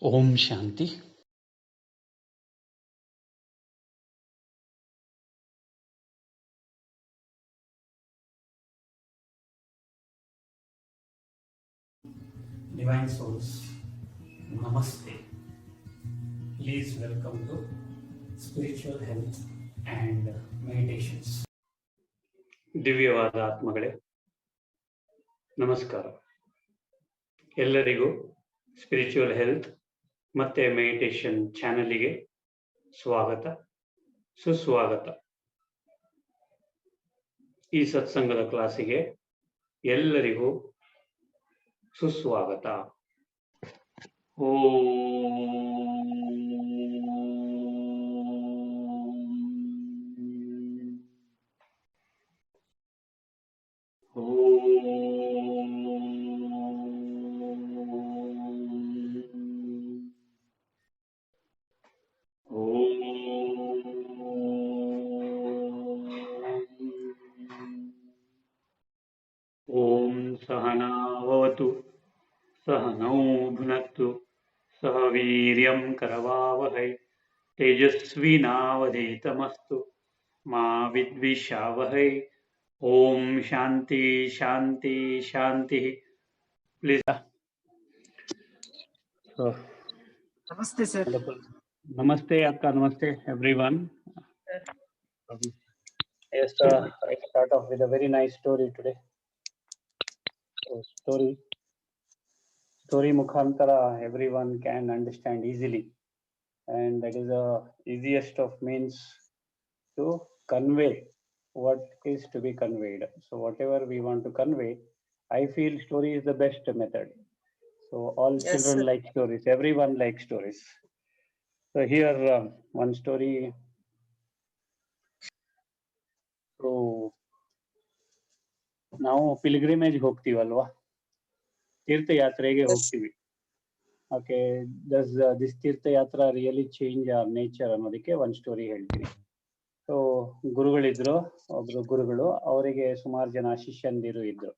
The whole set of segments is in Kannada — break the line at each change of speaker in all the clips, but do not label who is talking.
Om Shanti.
Divine Souls, Namaste. Please welcome to Spiritual Health and Meditations.
ದಿವ್ಯವಾದ ಆತ್ಮಗಳೇ, ನಮಸ್ಕಾರ. ಎಲ್ಲರಿಗೂ ಸ್ಪಿರಿಚುವಲ್ ಹೆಲ್ತ್ ಮತ್ತೆ ಮೆಡಿಟೇಷನ್ ಚಾನೆಲ್ಗೆ ಸ್ವಾಗತ, ಸುಸ್ವಾಗತ. ಈ ಸತ್ಸಂಗದ ಕ್ಲಾಸಿಗೆ ಎಲ್ಲರಿಗೂ ಸುಸ್ವಾಗತ. ಓಂ ಸಹನಾ ಭವತು, ಸಹನೌ ಭುನಕ್ತು, ಸಹ ವೀರ್ಯಂ ಕರವಾವಹೈ, ತೇಜಸ್ವಿನಾವಧೀತಮಸ್ತು ಮಾ ವಿದ್ವಿಷಾವಹೈ. ಓಂ ಶಾಂತಿ ಶಾಂತಿ ಶಾಂತಿ. Please.
Namaste, sir.
Namaste akka, namaste everyone. Yes, I start off with a very nice story today. So, story mukhantara everyone can understand easily, and that is the easiest of means to convey what is to be conveyed. So whatever we want to convey, I feel story is the best method. So all children like stories, everyone likes stories. So here one story. So ನಾವು ಪಿಲ್ಗ್ರಿಮೇಜ್ ಹೋಗ್ತೀವಲ್ವಾ, ತೀರ್ಥಯಾತ್ರೆಗೆ ಹೋಗ್ತೀವಿ. ಓಕೆ, ಡಸ್ ದಿಸ್ ತೀರ್ಥಯಾತ್ರಾ ರಿಯಲಿ ಚೇಂಜ್ ಅವರ್ ನೇಚರ್ ಅನ್ನೋದಕ್ಕೆ ಒಂದು ಸ್ಟೋರಿ ಹೇಳ್ತೀನಿ. ಸೊ ಗುರುಗಳು, ಅವರಿಗೆ ಸುಮಾರು ಜನ ಶಿಷ್ಯಂದಿರು ಇದ್ರು.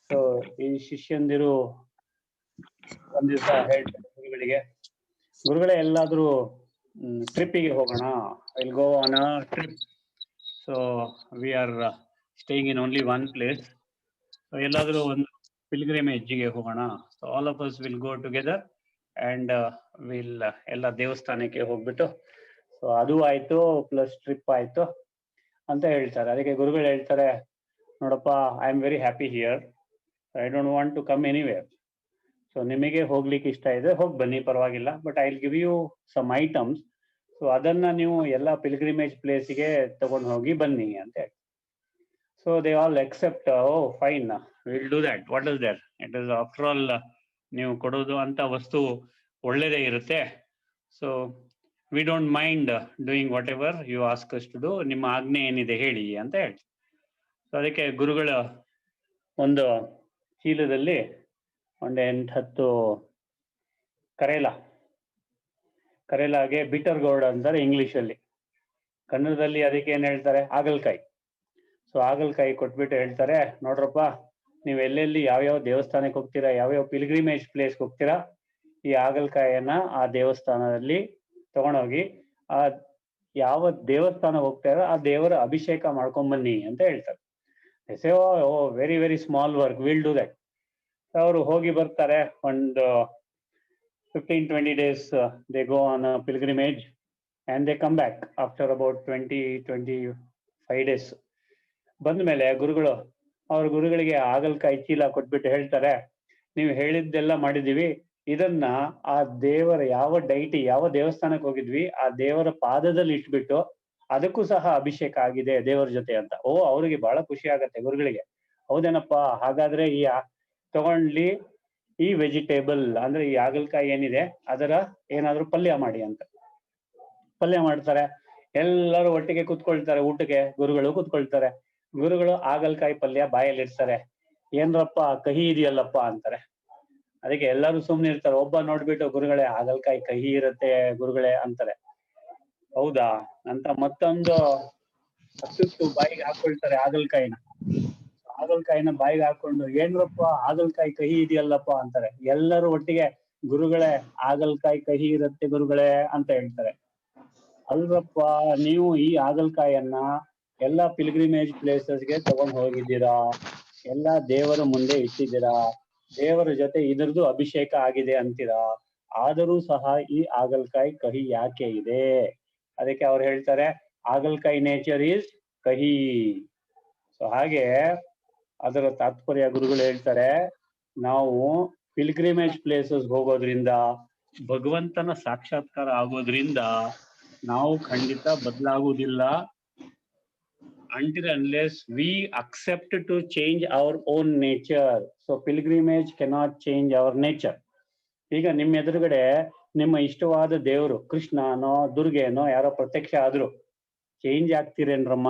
ಸೊ ಈ ಶಿಷ್ಯಂದಿರು ಒಂದ್ ದಿವಸ ಹೇಳ್ತಾರೆ ಗುರುಗಳೇ ಎಲ್ಲಾದ್ರೂ ಟ್ರಿಪ್ಪಿಗೆ ಹೋಗೋಣ, will go on a trip. So we are staying in only one place. So ಎಲ್ಲಾದ್ರೂ ಒಂದು ಪಿಲ್ಗ್ರಿಮೇಜ್ಗೆ ಹೋಗೋಣ. So all of us will go together and will ಎಲ್ಲ ದೇವಸ್ಥಾನಕ್ಕೆ ಹೋಗ್ಬಿಟ್ಟು, ಸೊ ಅದು ಆಯ್ತು ಪ್ಲಸ್ ಟ್ರಿಪ್ ಆಯ್ತು ಅಂತ ಹೇಳ್ತಾರೆ. ಅದಕ್ಕೆ ಗುರುಗಳು ಹೇಳ್ತಾರೆ, ನೋಡಪ್ಪ, I am very happy here, I don't want to come anywhere. So ನಿಮಗೆ ಹೋಗ್ಲಿಕ್ಕೆ ಇಷ್ಟ ಇದೆ, ಹೋಗಿ ಬನ್ನಿ, ಪರವಾಗಿಲ್ಲ, but I will give you some items. So ಅದನ್ನ ನೀವು ಎಲ್ಲ ಪಿಲ್ಗ್ರಿಮೇಜ್ ಪ್ಲೇಸಿಗೆ ತಗೊಂಡು ಹೋಗಿ ಬನ್ನಿ ಅಂತ ಹೇಳಿ. So they all accept. Oh fine, will do that. What is that? It is after all ನೀವು ಕೊಡೋದು ಅಂತ ವಸ್ತು ಒಳ್ಳೇದೇ ಇರುತ್ತೆ. So we don't mind doing whatever you ask us to do. ನಿಮ್ಮ ಆಜ್ಞೆ ಏನಿದೆ ಹೇಳಿ ಅಂತ ಹೇಳಿ. ಸೊ ಅದಕ್ಕೆ ಗುರುಗಳ ಒಂದು ಚೀಲದಲ್ಲಿ ಒಂದು 8-10 ಕರೇಲಾಗೆ ಬಿಟರ್ ಗೋರ್ಡ್ ಅಂತಾರೆ ಇಂಗ್ಲಿಷಲ್ಲಿ. ಕನ್ನಡದಲ್ಲಿ ಅದಕ್ಕೆ ಏನ್ ಹೇಳ್ತಾರೆ? ಆಗಲ್ಕಾಯಿ. ಸೊ ಆಗಲ್ಕಾಯಿ ಕೊಟ್ಬಿಟ್ಟು ಹೇಳ್ತಾರೆ, ನೋಡ್ರಪ್ಪ, ನೀವು ಎಲ್ಲೆಲ್ಲಿ ಯಾವ್ಯಾವ ದೇವಸ್ಥಾನಕ್ಕೆ ಹೋಗ್ತೀರಾ, ಯಾವ್ಯಾವ ಪಿಲ್ಗ್ರಿಮೇಜ್ ಪ್ಲೇಸ್ಗೆ ಹೋಗ್ತೀರಾ, ಈ ಆಗಲ್ಕಾಯನ್ನ ಆ ದೇವಸ್ಥಾನದಲ್ಲಿ ತಗೊಂಡೋಗಿ ಆ ಯಾವ ದೇವಸ್ಥಾನ ಹೋಗ್ತಾರೋ ಆ ದೇವರ ಅಭಿಷೇಕ ಮಾಡ್ಕೊಂಬನ್ನಿ ಅಂತ ಹೇಳ್ತಾರೆ. Oh very very small work, will do that. ಅವರು ಹೋಗಿ ಬರ್ತಾರೆ. ಒಂದು 15-20 days they go on a pilgrimage and they come back after about 20-25 days. ಬಂದ ಮೇಲೆ ಗುರುಗಳಿಗೆ ಆಗಲ್ಕಾಯಿ ಚೀಲ ಕೊಟ್ಬಿಟ್ಟು ಹೇಳ್ತಾರೆ, ನೀವು ಹೇಳಿದ್ದೆಲ್ಲ ಮಾಡಿದೀವಿ, ಇದನ್ನ ಆ ದೇವರ ಯಾವ ದೇವಸ್ಥಾನಕ್ಕೆ ಹೋಗಿದ್ವಿ ಆ ದೇವರ ಪಾದದಲ್ಲಿ ಇಟ್ಬಿಟ್ಟು ಅದಕ್ಕೂ ಸಹ ಅಭಿಷೇಕ ಆಗಿದೆ ದೇವರ ಜೊತೆ ಅಂತ. ಓ, ಅವ್ರಿಗೆ ಬಹಳ ಖುಷಿ ಆಗತ್ತೆ ಗುರುಗಳಿಗೆ. ಹೌದೇನಪ್ಪ, ಹಾಗಾದ್ರೆ ಈ ತಗೊಂಡ್ಲಿ ಈ ವೆಜಿಟೇಬಲ್ ಅಂದ್ರೆ ಈ ಆಗಲ್ಕಾಯಿ ಏನಿದೆ ಅದರ ಏನಾದ್ರು ಪಲ್ಯ ಮಾಡಿ ಅಂತ. ಪಲ್ಯ ಮಾಡ್ತಾರೆ. ಎಲ್ಲರೂ ಒಟ್ಟಿಗೆ ಕುತ್ಕೊಳ್ತಾರೆ ಊಟಕ್ಕೆ. ಗುರುಗಳು ಕುತ್ಕೊಳ್ತಾರೆ. ಗುರುಗಳು ಆಗಲ್ಕಾಯಿ ಪಲ್ಯ ಬಾಯಲ್ಲಿ ಇಡ್ತಾರೆ. ಏನ್ರಪ್ಪ ಕಹಿ ಇದೆಯಲ್ಲಪ್ಪ ಅಂತಾರೆ. ಅದಕ್ಕೆ ಎಲ್ಲರೂ ಸುಮ್ನೆ ಇರ್ತಾರೆ. ಒಬ್ಬ ನೋಡ್ಬಿಟ್ಟು, ಗುರುಗಳೇ ಆಗಲ್ಕಾಯಿ ಕಹಿ ಇರುತ್ತೆ ಗುರುಗಳೇ ಅಂತಾರೆ. ಹೌದಾ ಅಂತ ಮತ್ತೊಂದು ಹತ್ತು ಬಾಯಿಗೆ ಹಾಕೊಳ್ತಾರೆ ಆಗಲ್ಕಾಯಿನ ಬಾಯಿಗೆ ಹಾಕೊಂಡು, ಏನ್ರಪ್ಪ ಆಗಲ್ಕಾಯಿ ಕಹಿ ಇದೆಯಲ್ಲಪ್ಪ ಅಂತಾರೆ. ಎಲ್ಲರೂ ಒಟ್ಟಿಗೆ ಗುರುಗಳೇ ಹಾಗಲಕಾಯಿ ಕಹಿ ಇರುತ್ತೆ ಗುರುಗಳೇ ಅಂತ ಹೇಳ್ತಾರೆ. ಅಲ್ರಪ್ಪ, ನೀವು ಈ ಹಾಗಲಕಾಯನ್ನ ಎಲ್ಲ ಪಿಲ್ಗ್ರಿಮೇಜ್ ಪ್ಲೇಸಸ್ಗೆ ತಗೊಂಡ್ ಹೋಗಿದ್ದೀರಾ, ಎಲ್ಲ ದೇವರ ಮುಂದೆ ಇಟ್ಟಿದ್ದೀರಾ, ದೇವರ ಜೊತೆ ಇದ್ರದ್ದು ಅಭಿಷೇಕ ಆಗಿದೆ ಅಂತೀರಾ, ಆದರೂ ಸಹ ಈ ಹಾಗಲಕಾಯಿ ಕಹಿ ಯಾಕೆ ಇದೆ? ಅದಕ್ಕೆ ಅವ್ರು ಹೇಳ್ತಾರೆ ಹಾಗಲಕಾಯಿ ನೇಚರ್ ಈಸ್ ಕಹಿ. ಸೊ ಹಾಗೆ ಅದರ ತಾತ್ಪರ್ಯ ಗುರುಗಳು ಹೇಳ್ತಾರೆ, ನಾವು ಪಿಲ್ಗ್ರಿಮೇಜ್ ಪ್ಲೇಸಸ್ ಹೋಗೋದ್ರಿಂದ, ಭಗವಂತನ ಸಾಕ್ಷಾತ್ಕಾರ ಆಗೋದ್ರಿಂದ ನಾವು ಖಂಡಿತ ಬದಲಾಗುವುದಿಲ್ಲ. until unless we accept to change our own nature. So pilgrimage cannot change our nature. ಈಗ ನಿಮ್ಮ ಎದುರುಗಡೆ ನಿಮ್ಮ ಇಷ್ಟವಾದ ದೇವರು ಕೃಷ್ಣನೋ ದುರ್ಗೆನೋ ಯಾರೋ ಪ್ರತ್ಯಕ್ಷ ಆದ್ರು ಚೇಂಜ್ ಆಗ್ತೀರೇನ್ರಮ್ಮ?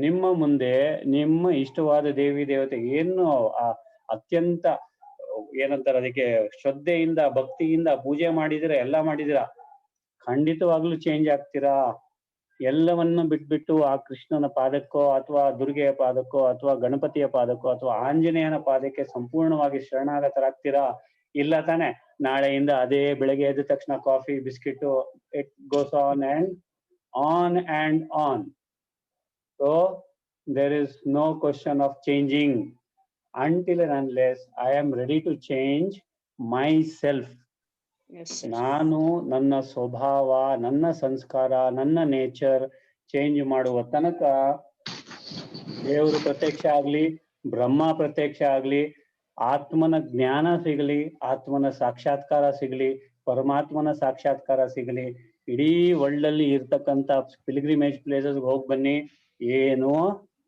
ನಿಮ್ಮ ಮುಂದೆ ನಿಮ್ಮ ಇಷ್ಟವಾದ ದೇವಿ ದೇವತೆ ಏನು ಅತ್ಯಂತ ಏನಂತಾರೆ ಅದಕ್ಕೆ ಶ್ರದ್ಧೆಯಿಂದ ಭಕ್ತಿಯಿಂದ ಪೂಜೆ ಮಾಡಿದಿರ, ಎಲ್ಲ ಮಾಡಿದಿರ, ಖಂಡಿತವಾಗ್ಲೂ ಚೇಂಜ್ ಆಗ್ತೀರಾ? ಎಲ್ಲವನ್ನ ಬಿಟ್ಬಿಟ್ಟು ಆ ಕೃಷ್ಣನ ಪಾದಕ್ಕೋ ಅಥವಾ ದುರ್ಗೆಯ ಪಾದಕ್ಕೋ ಅಥವಾ ಗಣಪತಿಯ ಪಾದಕ್ಕೋ ಅಥವಾ ಆಂಜನೇಯನ ಪಾದಕ್ಕೆ ಸಂಪೂರ್ಣವಾಗಿ ಶರಣಾಗತರಾಗ್ತೀರಾ? ಇಲ್ಲ ತಾನೆ? ನಾಳೆಯಿಂದ ಅದೇ ಬೆಳಗ್ಗೆ ಎದ್ದ ತಕ್ಷಣ coffee biscuit, it goes on and on. So there is no question of changing until and unless I am ready to change myself. ನಾನು ನನ್ನ ಸ್ವಭಾವ, ನನ್ನ ಸಂಸ್ಕಾರ, ನನ್ನ ನೇಚರ್ ಚೇಂಜ್ ಮಾಡುವ ತನಕ ದೇವರು ಪ್ರತ್ಯಕ್ಷ ಆಗ್ಲಿ, ಬ್ರಹ್ಮ ಪ್ರತ್ಯಕ್ಷ ಆಗ್ಲಿ, ಆತ್ಮನ ಜ್ಞಾನ ಸಿಗಲಿ, ಆತ್ಮನ ಸಾಕ್ಷಾತ್ಕಾರ ಸಿಗಲಿ, ಪರಮಾತ್ಮನ ಸಾಕ್ಷಾತ್ಕಾರ ಸಿಗಲಿ, ಇಡೀ ವರ್ಲ್ಡ್ ಅಲ್ಲಿ ಇರ್ತಕ್ಕಂಥ ಪಿಲ್ಗ್ರಿಮೇಜ್ ಪ್ಲೇಸಸ್ ಹೋಗಿ ಬನ್ನಿ, ಏನೋ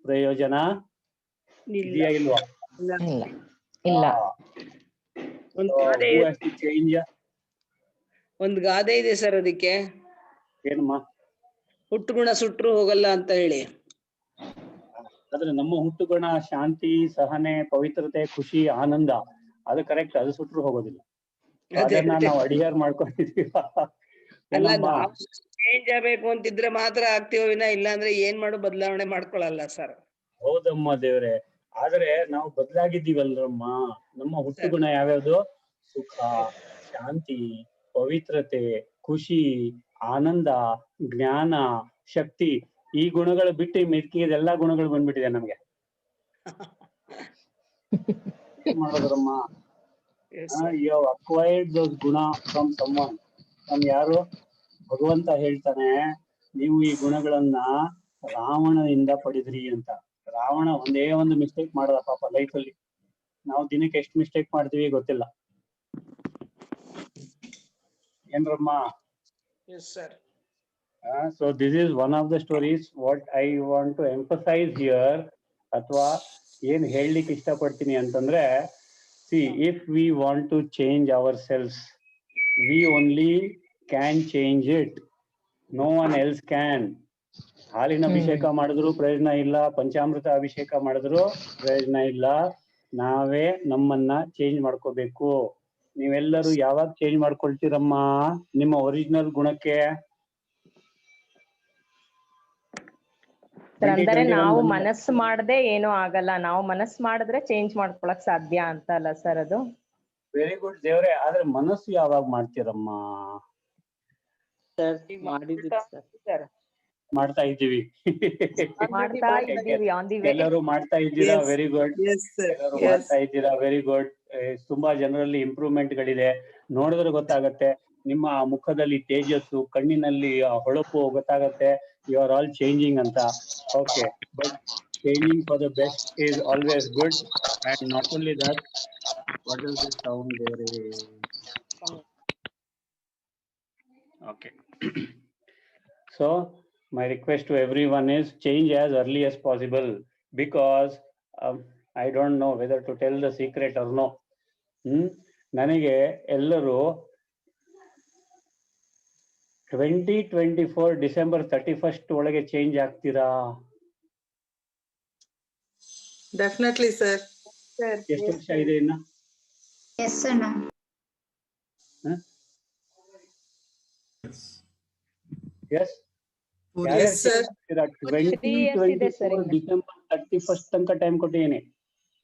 ಪ್ರಯೋಜನ ಇದೆಯಾ ಇಲ್ವಾ? ಚೇಂಜ್
ಒಂದ್ ಗಾದೆ ಇದೆ ಸರ್ ಅದಕ್ಕೆ.
ಏನಮ್ಮ?
ಹುಟ್ಟುಗುಣ ಸುಟ್ರು ಹೋಗಲ್ಲ ಅಂತ ಹೇಳಿ.
ಆದ್ರೆ ನಮ್ಮ ಹುಟ್ಟುಗುಣ ಶಾಂತಿ, ಸಹನೆ, ಪವಿತ್ರತೆ, ಖುಷಿ, ಆನಂದ, ಅದು ಕರೆಕ್ಟ್, ಅದು ಸುಟ್ರು ಹೋಗೋದಿಲ್ಲ. ಅದನ್ನ ನಾವು ಅಡಿಯಾರ್ ಮಾಡ್ಕೊಂಡಿದೀವಿ.
ಚೇಂಜ್ ಆಗ್ಬೇಕು ಅಂತಿದ್ರೆ ಮಾತ್ರ ಆಗ್ತೀವೋ ವಿನ ಇಲ್ಲ ಅಂದ್ರೆ ಏನ್ ಮಾಡು ಬದಲಾವಣೆ ಮಾಡ್ಕೊಳಲ್ಲ ಸರ್.
ಹೌದಮ್ಮ ದೇವ್ರೆ, ಆದ್ರೆ ನಾವು ಬದಲಾಗಿದ್ದೀವಲ್ರಮ್ಮ. ನಮ್ಮ ಹುಟ್ಟುಗುಣ ಯಾವ್ಯಾವ್ದು? ಸುಖ, ಶಾಂತಿ, ಪವಿತ್ರತೆ, ಖುಷಿ, ಆನಂದ, ಜ್ಞಾನ, ಶಕ್ತಿ, ಈ ಗುಣಗಳು ಬಿಟ್ಟು ಮಿಕ್ಕಿದ ಎಲ್ಲಾ ಗುಣಗಳು ಬಂದ್ಬಿಟ್ಟಿದೆ ನಮ್ಗೆ. ಏನ್ ಮಾಡೋದ್ರಮ್ಮ? ಯು ಹ್ಯಾವ್ ಅಕ್ವೈರ್ಡ್ ದೋಸ್ ಗುಣ ಫ್ರಮ್ ಸಮ್ವನ್. ಯಾರು? ಭಗವಂತ ಹೇಳ್ತಾನೆ, ನೀವು ಈ ಗುಣಗಳನ್ನ ರಾವಣನಿಂದ ಪಡೆದ್ರಿ ಅಂತ. ರಾವಣ ಒಂದೇ ಒಂದು ಮಿಸ್ಟೇಕ್ ಮಾಡದ ಪಾಪ ಲೈಫಲ್ಲಿ. ನಾವು ದಿನಕ್ಕೆ ಎಷ್ಟು ಮಿಸ್ಟೇಕ್ ಮಾಡ್ತೀವಿ ಗೊತ್ತಿಲ್ಲ. ಏನ್ರಮ್ಮ? So this is one of the stories what I want to emphasize here, ಅಥವಾ ಏನ್ ಹೇಳಲಿಕ್ಕೆ ಇಷ್ಟಪಡ್ತೀನಿ ಅಂತಂದ್ರೆ, see, if we want to change ourselves, we only can change it, no one else can. ಹಾಲಿನ ಅಭಿಷೇಕ ಮಾಡಿದ್ರು ಪ್ರಯೋಜನ ಇಲ್ಲ, ಪಂಚಾಮೃತ ಅಭಿಷೇಕ ಮಾಡಿದ್ರು ಪ್ರಯೋಜನ ಇಲ್ಲ, ನಾವೇ ನಮ್ಮನ್ನ ಚೇಂಜ್ ಮಾಡ್ಕೋಬೇಕು. ನೀವೆಲ್ಲರೂ ಯಾವಾಗ ಚೇಂಜ್ ಮಾಡ್ಕೊಳ್ತೀರಮ್ಮ ನಿಮ್ಮ ಒರಿಜಿನಲ್ ಗುಣಕ್ಕೆ?
ಅಂದ್ರೆ ನಾವು ಮನಸ್ಸು ಮಾಡದೆ ಏನೂ ಆಗಲ್ಲ, ನಾವು ಮನಸ್ಸು ಮಾಡಿದ್ರೆ ಚೇಂಜ್ ಮಾಡ್ಕೊಳಕ್ ಸಾಧ್ಯ ಅಂತ ಅಲ್ಲ ಸರ್ ಅದು?
ವೆರಿ ಗುಡ್ ದೇವ್ರೆ, ಆದ್ರೆ ಮನಸ್ಸು ಯಾವಾಗ ಮಾಡ್ತೀರಮ್ಮ? ಮಾಡ್ತಾ ಇದ್ದೀವಿ, ಎಲ್ಲರೂ ಮಾಡ್ತಾ ಇದ್ದೀರಾ, ವೆರಿ ಗುಡ್. ಎಲ್ಲರೂ ಮಾಡ್ತಾ ಇದ್ದೀರಾ, ವೆರಿ ಗುಡ್. ತುಂಬಾ ಜನರಲ್ಲಿ ಇಂಪ್ರೂವ್ಮೆಂಟ್ ಗಳಿದೆ, ನೋಡಿದ್ರೆ ಗೊತ್ತಾಗತ್ತೆ. ನಿಮ್ಮ ಮುಖದಲ್ಲಿ ತೇಜಸ್ಸು, ಕಣ್ಣಿನಲ್ಲಿ ಹೊಳಪು ಗೊತ್ತಾಗತ್ತೆ. ಯು ಆರ್ ಆಲ್ ಚೇಂಜಿಂಗ್ ಅಂತ. Okay, but changing for the best is always good. And not only that, what is this sound ದೇವರೇ? Okay, so my request to everyone is change as early as possible, because I don't know whether to tell the secret or no. ನನಗೆ ಎಲ್ಲರೂ 2024 ಡಿಸೆಂಬರ್ 31st ಒಳಗೆ ಚೇಂಜ್ ಆಗ್ತೀರಾ?
Definitely sir.
ಎಷ್ಟು ವರ್ಷ ಇದೆ ಇನ್ನ?
Yes ಅಣ್ಣ.
Yes.
Yes sir.
2024 December 31st ತನಕ ಟೈಮ್ ಕೊಟ್ಟಿದ್ದೀನಿ.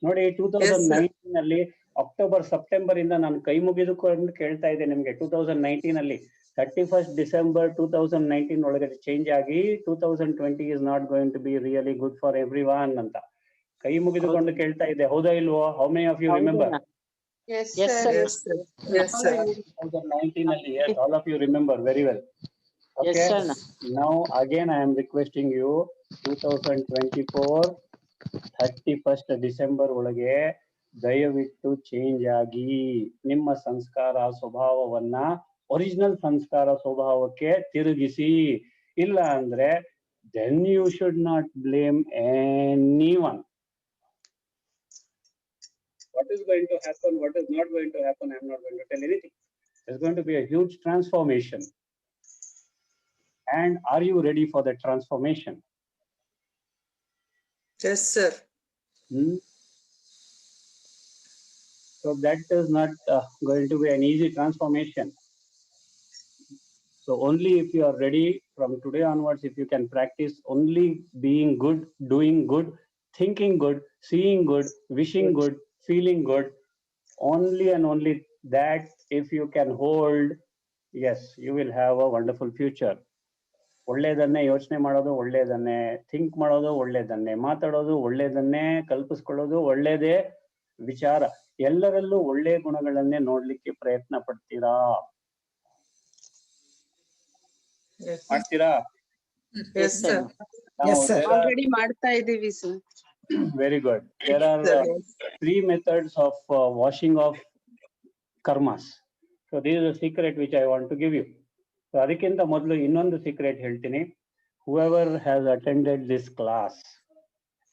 ನೋಡಿ 2019 ಅಲ್ಲಿ ಅಕ್ಟೋಬರ್ ಸೆಪ್ಟೆಂಬರ್ ಇಂದ ನಾನು ಕೈ ಮುಗಿದುಕೊಂಡು ಕೇಳ್ತಾ ಇದ್ದೆ ನಿಮ್ಗೆ 2019 ಅಲ್ಲಿ 31st ಡಿಸೆಂಬರ್ 2019 ಒಳಗಡೆ ಚೇಂಜ್ ಆಗಿ 2020 is not going to be really good for every one ಅಂತ ಕೈ ಮುಗಿದುಕೊಂಡು ಕೇಳ್ತಾ ಇದ್ದೆ. ಹೌದಾ ಇಲ್ವೋ? How many of you remember?
Yes, sir. Yes, sir.
2019 ಅಲ್ಲಿ, yes, all of you remember very well. Okay. Now again I am requesting you 2024 31st December ಒಳಗೆ ದಯವಿಟ್ಟು ಚೇಂಜ್ ಆಗಿ ನಿಮ್ಮ ಸಂಸ್ಕಾರ ಸ್ವಭಾವವನ್ನ ಒರಿಜಿನಲ್ ಸಂಸ್ಕಾರ ಸ್ವಭಾವಕ್ಕೆ ತಿರುಗಿಸಿ. ಇಲ್ಲ ಅಂದ್ರೆ then you should not blame anyone. What is going to happen, what is not going to happen, I am not going to tell anything. There's going to be a huge transformation. And are you ready for the transformation?
Yes, sir.
So that is not going to be an easy transformation. So only if you are ready from today onwards, if you can practice only being good, doing good, thinking good, seeing good, wishing good, feeling good, only and only that if you can hold, yes, you will have a wonderful future. ಒಳ್ಳೆಯದನ್ನೇ ಯೋಚನೆ ಮಾಡೋದು, ಒಳ್ಳೆಯದನ್ನೇ ಥಿಂಕ್ ಮಾಡೋದು, ಒಳ್ಳೆಯದನ್ನೇ ಮಾತಾಡೋದು, ಒಳ್ಳೆಯದನ್ನೇ ಕಲ್ಪಿಸ್ಕೊಳ್ಳೋದು, ಒಳ್ಳೆಯದೇ ವಿಚಾರ. ಎಲ್ಲರಲ್ಲೂ ಒಳ್ಳೆಯ ಗುಣಗಳನ್ನೇ ನೋಡ್ಲಿಕ್ಕೆ ಪ್ರಯತ್ನ ಪಡ್ತೀರಾ? ಮಾಡ್ತೀರಾ?
Yes, sir.
Yes, sir.
Already ಮಾಡ್ತಾ ಇದೀವಿ sir.
Very good. There are three methods of washing off karmas. So this is a secret which I want to give you. So ಅದಕ್ಕಿಂತ ಮೊದಲು ಇನ್ನೊಂದು ಸೀಕ್ರೆಟ್ ಹೇಳ್ತೀನಿ. Whoever has attended this class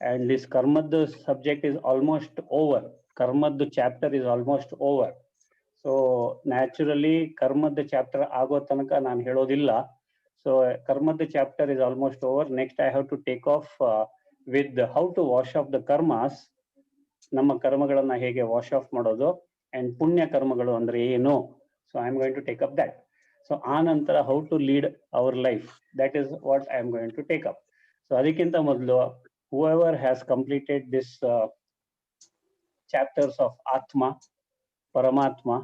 and this karmad subject is almost over. Karmad chapter is almost over. So naturally karmad chapter ಆಗೋ ತನಕ ನಾನು ಹೇಳೋದಿಲ್ಲ. So karmad chapter is almost over. Next I have to take off with how to wash off the karmas. ನಮ್ಮ ಕರ್ಮಗಳನ್ನ ಹೇಗೆ ವಾಶ್ ಆಫ್ ಮಾಡೋದು and ಪುಣ್ಯ ಕರ್ಮಗಳು ಅಂದ್ರೆ ಏನು. So I am going to take up that. So ಆನಂತರ how to lead our life, that is what I am going to take up. So ಅದಕ್ಕಿಂತ ಮೊದಲು whoever has completed this chapters of Atma, Paramatma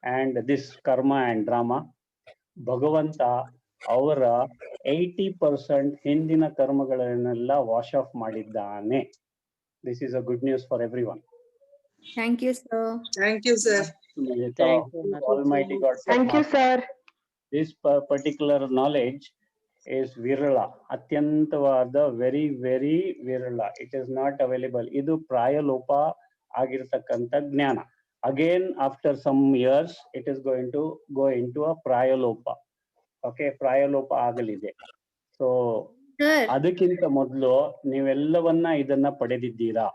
and this karma and drama, ಭಗವಂತ ಅವರ 80% ಹಿಂದಿನ ಕರ್ಮಗಳನ್ನೆಲ್ಲ ವಾಶ್ ಆಫ್ ಮಾಡಿದ್ದಾನೆ. This is a good news for everyone.
Thank you, sir.
Thank you, sir.
Almighty God.
Thank you, sir.
This particular knowledge is virala, ಅತ್ಯಂತವಾದ, very very virala. It is not available. ಇದು ಪ್ರಾಯಲೋಪ ಆಗಿರತಕ್ಕಂತ ಜ್ಞಾನ. Again after some years it is going to go into a ಪ್ರಾಯಲೋಪ. Okay, ಪ್ರಾಯಲೋಪ ಆಗಲಿದೆ. So ಅದಕ್ಕಿಂತ ಮೊದಲು ನೀವೆಲ್ಲವನ್ನ ಇದನ್ನ ಪಡೆದಿದ್ದೀರಾ.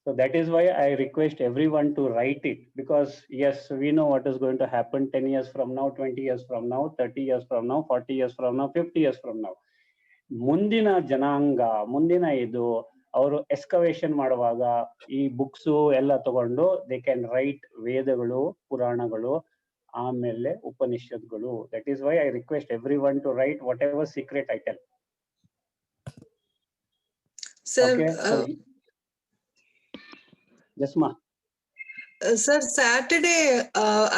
So that is why I request everyone to write it, because yes, we know what is going to happen 10 years from now, 20 years from now, 30 years from now, 40 years from now, 50 years from now. ಮುಂದಿನ ಜನಾಂಗ, ಮುಂದಿನ ಇದು ಅವರು ಎಕ್ಸ್ಕವೇಷನ್ ಮಾಡುವಾಗ ಈ ಬುಕ್ಸು ಎಲ್ಲ ತಗೊಂಡು ದೇ ಕ್ಯಾನ್ ರೈಟ್ ವೇದಗಳು, ಪುರಾಣಗಳು, ಆಮೇಲೆ ಉಪನಿಷತ್ಗಳು. That is why I request everyone to write whatever secret I tell.
Sir,
Yes, ma.
Sir, Saturday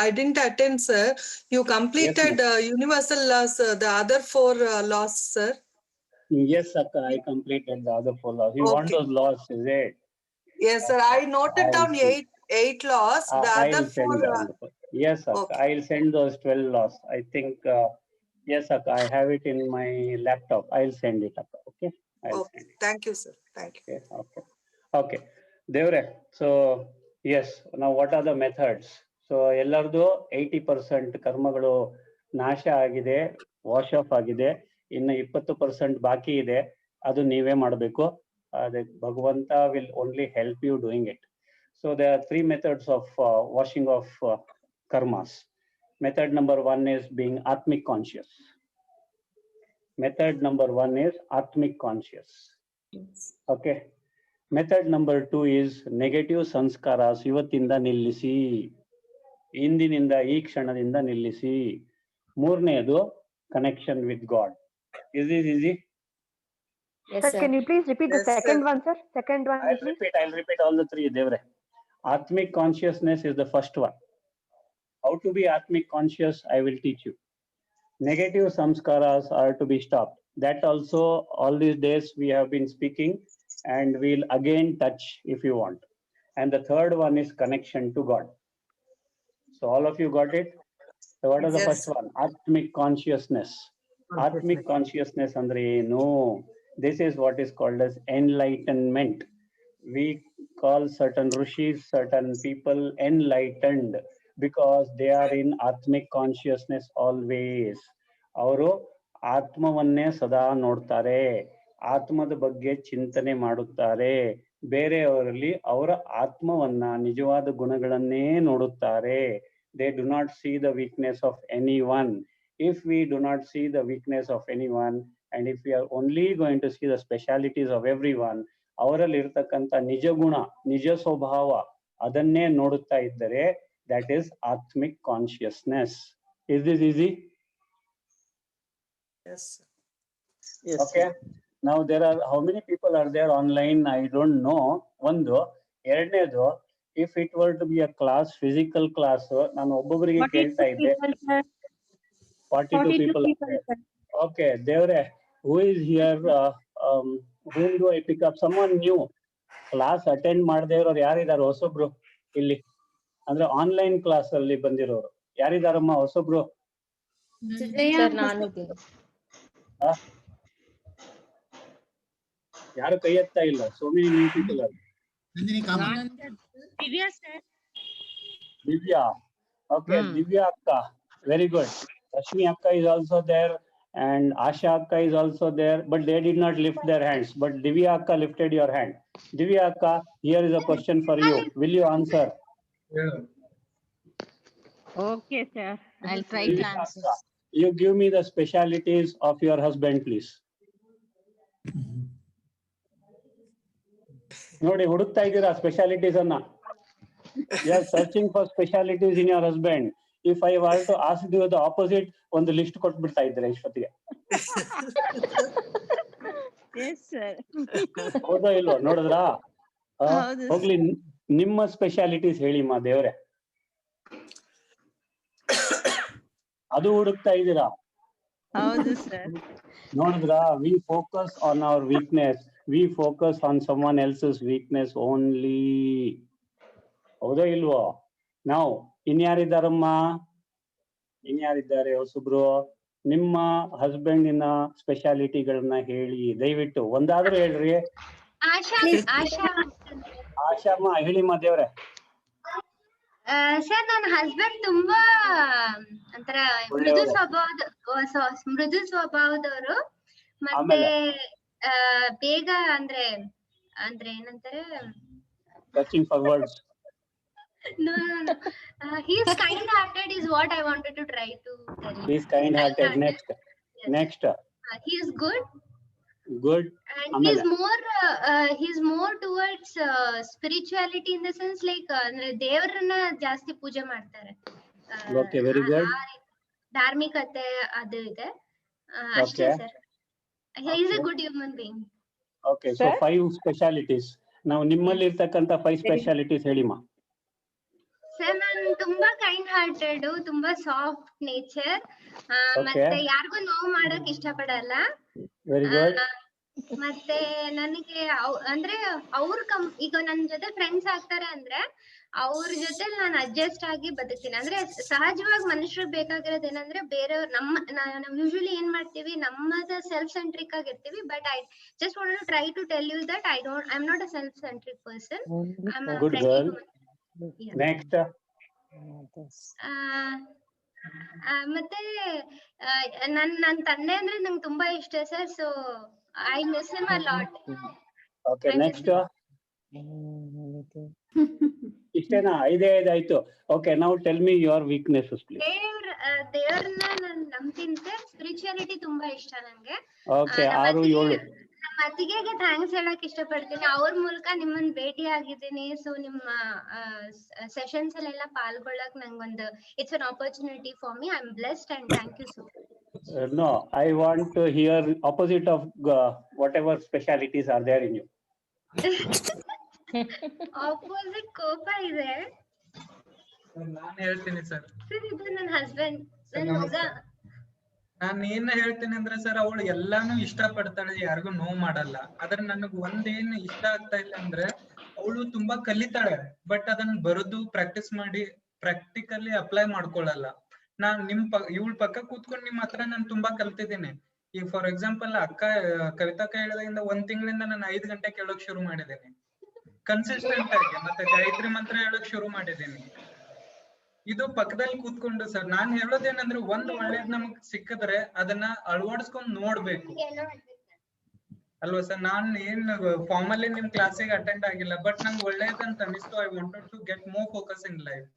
I didn't attend, sir. You completed universal laws, the other 4 laws, sir.
Yes, Akka, I completed the other 4 laws. You want those laws, is it?
Yes, sir. I noted down 8 laws. The other 4.
Yes, Akka,
Okay.
I'll send those 12 laws. I think, yes, Akka, I have it in my laptop. I'll send it, Akka. Okay? I'll send it.
Thank you, sir. Thank you.
Okay. Okay. Devre, so yes, now what are the methods? So ಎಲ್ಲರದು 80% ಕರ್ಮಗಳು ನಾಶ ಆಗಿದೆ, ವಾಶ್ ಆಫ್ ಆಗಿದೆ. ಇನ್ನು 20% ಬಾಕಿ ಇದೆ, ಅದು ನೀವೇ ಮಾಡಬೇಕು. ಭಗವಂತ will only help you doing it. So there are 3 methods of washing off karmas. Method number 1 is being atmic conscious. Method number 1 is atmic conscious. Okay. Method number 2 is negative sanskaras ಇವತ್ತಿಂದ ನಿಲ್ಲಿಸಿ, ಇಂದಿನಿಂದ ಈ ಕ್ಷಣದಿಂದ ನಿಲ್ಲಿಸಿ. ಮೂರನೆಯದು connection with god. Is this easy?
Yes,
Sir,
sir.
can you please repeat the
Yes, sir.
second one, sir? Second one, please.
I'll repeat all the three, Devre. Atmic consciousness is the first one. How to be Atmic conscious, I will teach you. Negative samskaras are to be stopped. That also, all these days we have been speaking, and we'll again touch if you want. And the third one is connection to God. So all of you got it? So what is the
Yes,
first one? Atmic consciousness. Atmic consciousness andre no. This is what is called as enlightenment. We call certain rishis, certain people enlightened because they are in Atmic consciousness always. ಅವರು ಆತ್ಮವನ್ನೇ ಸದಾ ನೋಡ್ತಾರೆ, ಆತ್ಮದ ಬಗ್ಗೆ ಚಿಂತನೆ ಮಾಡುತ್ತಾರೆ, ಬೇರೆಯವರಲ್ಲಿ ಅವರ ಆತ್ಮವನ್ನ ನಿಜವಾದ ಗುಣಗಳನ್ನೇ ನೋಡುತ್ತಾರೆ. They do not see the weakness of anyone. If we do not see the weakness of anyone, and if we are only going to see the specialities of everyone, ಅವರಲ್ಲಿ ಇರ್ತಕ್ಕಂಥ ನಿಜ ಗುಣ, ನಿಜ ಸ್ವಭಾವ ಅದನ್ನೇ ನೋಡುತ್ತಾ ಇದ್ದರೆ, that is Atmic consciousness. Is this easy?
yes.
Okay. Now there are, how many people are there online? I don't know. ಒಂದು ಎರಡನೇದು, if it were to be a class, physical class, ನಾನು ಒಬ್ಬೊಬ್ಬರಿಗೆ ಕೇಳ್ತಾ ಇದ್ದೆ. 42 people. Okay, Devre, who is here? Whom do I pick up? Someone new. Class attend ಮಾಡದೇ ಇರೋರು ಯಾರಿದ್ದಾರೆ ಹೊಸಬ್ರು ಇಲ್ಲಿ? ಅಂದ್ರೆ ಆನ್ಲೈನ್ ಕ್ಲಾಸ್ ಅಲ್ಲಿ ಬಂದಿರೋರು ಯಾರಿದಾರಮ್ಮ ಹೊಸಬ್ರು?
ಸರ್ ನಾನಿದ್ದೀನಿ.
ಯಾರು ಕೈ ಎತ್ತಾ ಇಲ್ಲ? So many new people are.
Divya sir.
Divya. Okay, Divya Akka. Very good. Rashmi Akka is also there and Asha Akka is also there, but they did not lift their hands. But Divya Akka lifted your hand. Divya Akka, here is a question for you. Will you answer?
Okay sir. I'll try to
Divya
answer.
Akka, you give me the specialities of your husband, please. ನೋಡಿ ಹುಡುಕ್ತಾ ಇದ್ದೀರಾ ಸ್ಪೆಷಾಲಿಟೀಸ್ ಅನ್ನ. You are searching for specialities in your husband. If I were to ask you the opposite, ಒಂದು ಲಿಸ್ಟ್ ಕೊಟ್ಬಿಡ್ತಾ ಇದ್ದೀರಾ ಇಷ್ಟೊತ್ತಿಗೆ.
Yes sir.
ಹೌದಾ ಇಲ್ವೋ ನೋಡಿದ್ರಾ?
ಹೌದು.
ಹೋಗ್ಲಿ, ನಿಮ್ಮ ಸ್ಪೆಷಾಲಿಟೀಸ್ ಹೇಳಿಮ್ಮ ದೇವ್ರೆ. ಅದು ಹುಡುಕ್ತಾ ಇದ್ದೀರಾ?
ಹೌದು sir.
ನೋಡಿದ್ರಾ? We focus on our weakness. We focus on someone else's weakness only. ಹೌದಾ ಇಲ್ವೋ? ನಾವು ಇನ್ಯಾರಿದ್ದಾರಮ್ಮ? ಇನ್ಯಾರಿದ್ದಾರೆ ಹೊಸಬ್ರು? ನಿಮ್ಮ ಹಸ್ಬೆಂಡಿನ ಸ್ಪೆಷಾಲಿಟಿಗಳನ್ನ ಹೇಳಿ ದಯವಿಟ್ಟು. ಒಂದಾದ್ರೂ ಹೇಳ್ರಿ. ಆಶಾಮ್ಮ ಹೇಳಿಮ್ಮ ದೇವ್ರೆ.
ಸರ್ ನನ್ನ ಹಸ್ಬೆಂಡ್ ತುಂಬಾ ಒಂಥರ ಮೃದು ಸ್ವಭಾವದವರು, ಮತ್ತೆ ಬೇಗ ಅಂದ್ರೆ ಏನಂತಾರೆ,
Searching for words.
No. He is kind-hearted is what I wanted to try to tell you.
He is kind-hearted. Next.
Yes.
Next.
He is good.
Good.
And he's more towards spirituality in the sense like ದೇವರನ್ನ ಜಾಸ್ತಿ ಪೂಜೆ ಮಾಡ್ತಾರೆ.
Okay, very good.
ಧಾರ್ಮಿಕತೆ ಅದು ಇದೆ. ಅಷ್ಟೇ sir. He is a good human being.
Okay, so 5 specialities. ನಾವು ನಿಮ್ಮಲ್ಲಿ ಇರ್ತಕ್ಕಂಥ 5 specialities ಹೇಳಿಮ್ಮ.
ಸರ್ ನಾನು ತುಂಬಾ ಕೈಂಡ್ ಹಾರ್ಟೆಡ್, ತುಂಬಾ ಸಾಫ್ಟ್ ನೇಚರ್, ಮತ್ತೆ ಯಾರಿಗೂ ನೋವು ಮಾಡಕ್ ಇಷ್ಟಪಡಲ್ಲ.
Very good.
ಮತ್ತೆ ನನಗೆ ಅಂದ್ರೆ ಈಗ ನನ್ ಜೊತೆ ಫ್ರೆಂಡ್ಸ್ ಆಗ್ತಾರೆ ಅಂದ್ರೆ ಅವ್ರ ಜೊತೆ ನಾನು ಅಡ್ಜಸ್ಟ್ ಆಗಿ ಬದುಕ್ತೀನಿ. ಅಂದ್ರೆ ಸಹಜವಾಗಿ ಮನುಷ್ಯರಿಗೆ ಬೇಕಾಗಿರೋದು ಏನಂದ್ರೆ ಬೇರೆಯವ್ರ ನಾವು ಯೂಶಲಿ ಏನ್ ಮಾಡ್ತೀವಿ, ನಮ್ಮದ ಸೆಲ್ಫ್ ಸೆಂಟ್ರಿಕ್ ಆಗಿರ್ತೀವಿ. But I just want to try to tell you that I am not a self centric person. I am a friendly.
Next.
ಮತ್ತೆ ನನ್ ತಂದೆ ಅಂದ್ರೆ ನಂಗೆ ತುಂಬಾ ಇಷ್ಟ sir. So I miss him a lot.
Okay, next. ಇಷ್ಟೇನಾ? 5 ಆಯ್ತು. Okay, now tell me your weaknesses please.
ದೇವ್ರನ್ನ ನಾನು ನಂಬ್ತೀನಿ ಸರ್. ಸ್ಪಿರಿಚುಯಾಲಿಟಿ ತುಂಬಾ ಇಷ್ಟ ನಂಗೆ.
Okay, 6, 7.
ನಮ್ಮ ಅತ್ತಿಗೆಗೆ ಥ್ಯಾಂಕ್ಸ್ ಹೇಳಕ್ ಇಷ್ಟಪಡ್ತೀನಿ. ಅವ್ರ ಮೂಲಕ ನಿಮ್ಮನ್ನ ಭೇಟಿ ಆಗಿದ್ದೀನಿ. ಸೊ ನಿಮ್ಮ ಸೆಷನ್ಸ್ ಅಲ್ಲೆಲ್ಲ ಪಾಲ್ಗೊಳ್ಳಕ್ ನಂಗೊಂದು it's an opportunity for me. I am blessed and thank you so much.
No, I want to hear opposite of whatever specialities are there in you.
Opposite ಕೋಪ ಇದೆ
ನಾನ್ ಹೇಳ್ತೀನಿ ಸರ್.
ಸರ್. ಇದು ನನ್ನ ಹಸ್ಬೆಂಡ್,
ಸರ್,
ನನ್ನ ಮಗ.
ನಾನ್ ಏನ್ ಹೇಳ್ತೀನಿ ಅಂದ್ರೆ ಸರ್, ಅವಳು ಎಲ್ಲಾನು ಇಷ್ಟ ಪಡ್ತಾಳೆ, ಯಾರಿಗೂ ನೋವು ಮಾಡಲ್ಲ. ಆದ್ರೆ ನನಗ್ ಒಂದೇನ್ ಇಷ್ಟ ಆಗ್ತಾ ಇಲ್ಲ ಅಂದ್ರೆ, ಅವಳು ತುಂಬಾ ಕಲಿತಾಳೆ, ಬಟ್ ಅದನ್ನ ಬರೋದು ಪ್ರಾಕ್ಟೀಸ್ ಮಾಡಿ ಪ್ರಾಕ್ಟಿಕಲಿ ಅಪ್ಲೈ ಮಾಡ್ಕೊಳಲ್ಲ. ನಾನ್ ಇವಳ ಪಕ್ಕ ಕೂತ್ಕೊಂಡು ನಿಮ್ ಹತ್ರ ನಾನು ತುಂಬಾ ಕಲ್ತಿದ್ದೀನಿ. ಈಗ ಫಾರ್ ಎಕ್ಸಾಂಪಲ್ ಕವಿತಾ ಹೇಳಿದಾಗಿಂದ 1 ತಿಂಗಳಿಂದ ನಾನು 5 ಗಂಟೆ ಕೇಳೋಕ್ ಶುರು ಮಾಡಿದ್ದೀನಿ ಕನ್ಸಿಸ್ಟೆಂಟ್ ಆಗಿ. ಮತ್ತೆ ಗಾಯತ್ರಿ ಮಂತ್ರ ಹೇಳಕ್ ಶುರು ಮಾಡಿದ್ದೀನಿ. ಇದು ಪಕ್ಕದಲ್ಲಿ ಕೂತ್ಕೊಂಡು ಸರ್, ನಾನ್ ಹೇಳೋದೇನಂದ್ರೆ, ಒಂದ್ ಒಳ್ಳೇದ್ ನಮಗ್ ಸಿಕ್ಕಿದ್ರೆ ಅದನ್ನ ಅಳವಡಿಸ್ಕೊಂಡ್ ನೋಡ್ಬೇಕು ಅಲ್ವಾ ಸರ್? ನಾನ್ ಏನ್ ಫಾರ್ಮಲಿ ನಿಮ್ ಕ್ಲಾಸಿಗೆ ಅಟೆಂಡ್ ಆಗಿಲ್ಲ, ಬಟ್ ನಂಗೆ ಒಳ್ಳೇದಂತ ಅನಿಸ್ತು. I wanted to get more focus in life.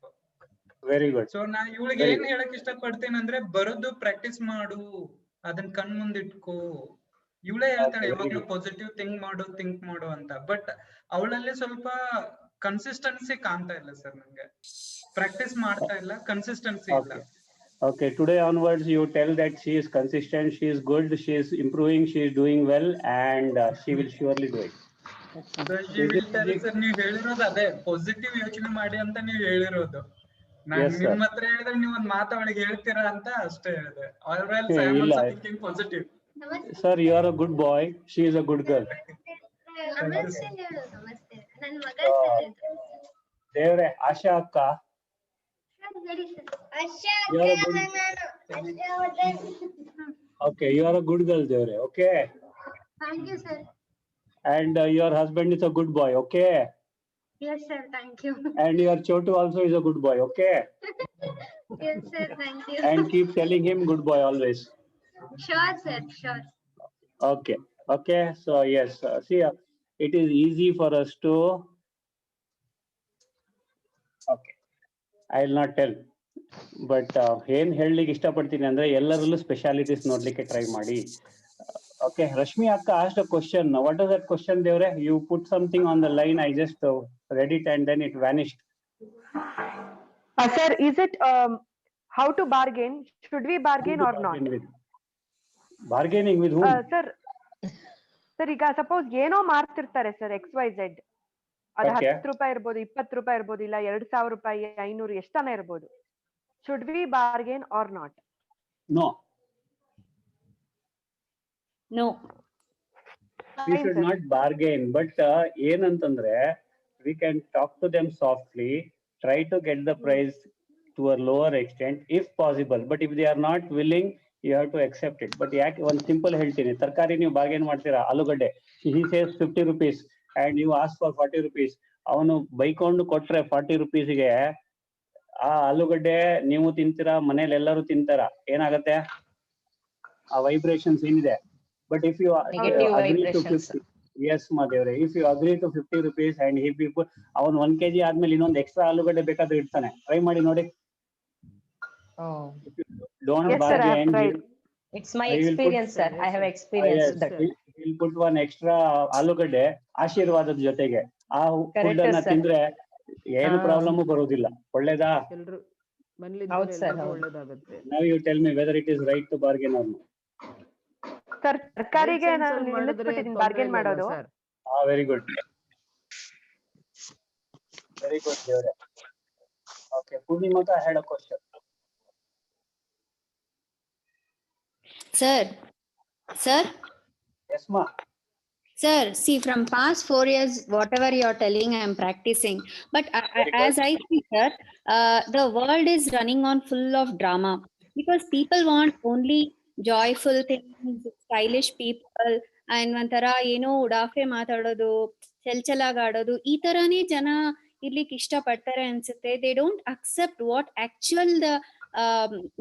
Very good.
So ನಾ ಇವಳಿಗೆ ಏನ್ ಹೇಳಕ್ ಇಷ್ಟಪಡ್ತೀನಿ ಅಂದ್ರೆ, ಬರೋದು ಪ್ರಾಕ್ಟೀಸ್ ಮಾಡು, ಅದನ್ನ ಕಣ್ ಮುಂದಿಟ್ಕೋ. ಇವಳೇ ಹೇಳ್ತಾಳೆ ಯಾವಾಗ್ಲೂ ಪಾಸಿಟಿವ್ ಥಿಂಕ್ ಮಾಡು ಅಂತ, ಬಟ್ ಅವಳಲ್ಲಿ ಸ್ವಲ್ಪ ಕನ್ಸಿಸ್ಟೆನ್ಸಿ ಕಾಣ್ತಾ ಇಲ್ಲ ಸರ್. ನಂಗೆ ಪ್ರಾಕ್ಟೀಸ್ ಮಾಡ್ತಾ ಇಲ್ಲ, ಕನ್ಸಿಸ್ಟೆನ್ಸಿ ಇಲ್ಲ.
Okay, today onwards you tell that she is consistent, she is good, she is improving, she is doing well, and she will surely do it.
Sir, ನೀವ್ ಹೇಳಿರೋದು ಅದೇ, ಪಾಸಿಟಿವ್ ಯೋಚನೆ ಮಾಡಿ ಅಂತ ನೀವ್ ಹೇಳಿರೋದು. ನಾನ್ ನಿಮ್ ಹತ್ರ ಹೇಳಿದ್ರೆ ನೀವ್ ಒಂದ್ ಮಾತು ಅವಳಿಗೆ ಹೇಳ್ತೀರಾ ಅಂತ ಅಷ್ಟೇ ಹೇಳಿದೆ. Positive.
Sir, you are a good boy, she is a good girl.
ನಮಸ್ತೆ ಹೇಳು, ನಮಸ್ತೆ. ನನ್ನ ಮಗ
ದೇವ್ರೆ, ಆಶಾ ಅಕ್ಕ. Okay, you are a good girl, Devre. Okay.
Thank you, sir.
And your husband is a good boy. Okay.
Yes, sir. Thank you.
And your Chotu also is a good boy. Okay.
Yes, sir. Thank you.
And keep telling him good boy always.
Sure, sir. Sure.
Okay. Okay. So yes, see, it is easy for us to. Okay. I will not tell. But ಏನ್ ಹೇಳಲಿಕ್ಕೆ ಇಷ್ಟಪಡ್ತೀನಿ ಅಂದ್ರೆ, ಎಲ್ಲರಲ್ಲೂ ಸ್ಪೆಷಾಲಿಟೀಸ್ ನೋಡ್ಲಿಕ್ಕೆ ಟ್ರೈ ಮಾಡಿ. Okay, Rashmi Akka asked a question. What is that question, Devre? You put something on the line. I just read it and then it vanished.
Sir, is it how to bargain? Should we bargain or not?
Bargaining with whom?
Sir, ಈಗ ಸಪೋಸ್ ಏನೋ ಮಾರ್ತಿರ್ತಾರೆ ಸರ್, XYZ. ಅದು 10 ರೂಪಾಯಿ ಇರ್ಬೋದು, 20 ರೂಪಾಯಿ ಇರ್ಬೋದು, ಇಲ್ಲ 2000 ರೂಪಾಯಿ, 500, ಎಷ್ಟಾನ ಇರ್ಬೋದು. Should we bargain or not?
No.
No.
We should not bargain. But ಏನಂತಂದ್ರೆ, we can talk to them softly, try to get the price to a lower extent if possible. But if they are not willing, you have to accept it. But ಯಾಕೆ ಒಂದು ಸಿಂಪಲ್ ಹೇಳ್ತೀನಿ, ತರಕಾರಿ ನೀವು ಬಾರ್ಗೇನ್ ಮಾಡ್ತೀರಾ, ಆಲೂಗಡ್ಡೆ he says 50 rupees and you ask for 40 rupees. ಅವನು ಬೈಕೊಂಡು ಕೊಟ್ರೆ 40 rupeesಗೆ ಆ ಆಲೂಗಡ್ಡೆ ನೀವು ತಿಂತೀರಾ, ಮನೇಲಿ ಎಲ್ಲರೂ ತಿಂತಾರ, ಏನಾಗತ್ತೆ? ಆ ವೈಬ್ರೇಷನ್ಸ್ ಏನಿದೆ. But if you agree to 50, yes ಮಾದೇವ್ರೆ, if you agree to 50 rupees and he people, ಅವನು 1 kg ಆದ್ಮೇಲೆ ಇನ್ನೊಂದು ಎಕ್ಸ್ಟ್ರಾ ಆಲೂಗಡ್ಡೆ ಬೇಕಾದ್ರೆ ಇಡ್ತಾನೆ. ಟ್ರೈ ಮಾಡಿ ನೋಡಿ. Don't bargain.
It's my experience, sir. I have experienced that.
He'll put one extra ಆಲೂಗಡ್ಡೆ ಆಶೀರ್ವಾದದ ಜೊತೆಗೆ. ಆ ಫುಡ್ ಅನ್ನ ತಿಂದ್ರೆ ಏನು ಪ್ರಾಬ್ಲಮ್ ಬರೋದಿಲ್ಲ. ಒಳ್ಳೇದಾ?
ಹೌದು sir.
Now you tell me whether it is right to bargain or not.
Sir, ತರಕಾರಿಗೆ ನಾನು ನಿಲ್ಲಿಸ್ಬಿಟ್ಟಿದ್ದೀನಿ ಬಾರ್ಗೇನ್ ಮಾಡೋದು.
Very good. Very good, Devre. Okay, Purnimaka had a question.
Sir.
Yes, ma.
Sir, see, from past 4 years, whatever you're telling, I am practicing. But as I see, sir, the world is running on full of drama, because people want only joyful things, stylish people, and ಒಂಥರ ಏನೋ ಉಡಾಫೆ ಮಾತಾಡೋದು, ಚಲ್ಚಲಾಗಾಡೋದು, ಈ ತರಾನೇ ಜನ ಇರ್ಲಿಕ್ಕೆ ಇಷ್ಟಪಡ್ತಾರೆ ಅನ್ಸುತ್ತೆ. They don't accept what actual the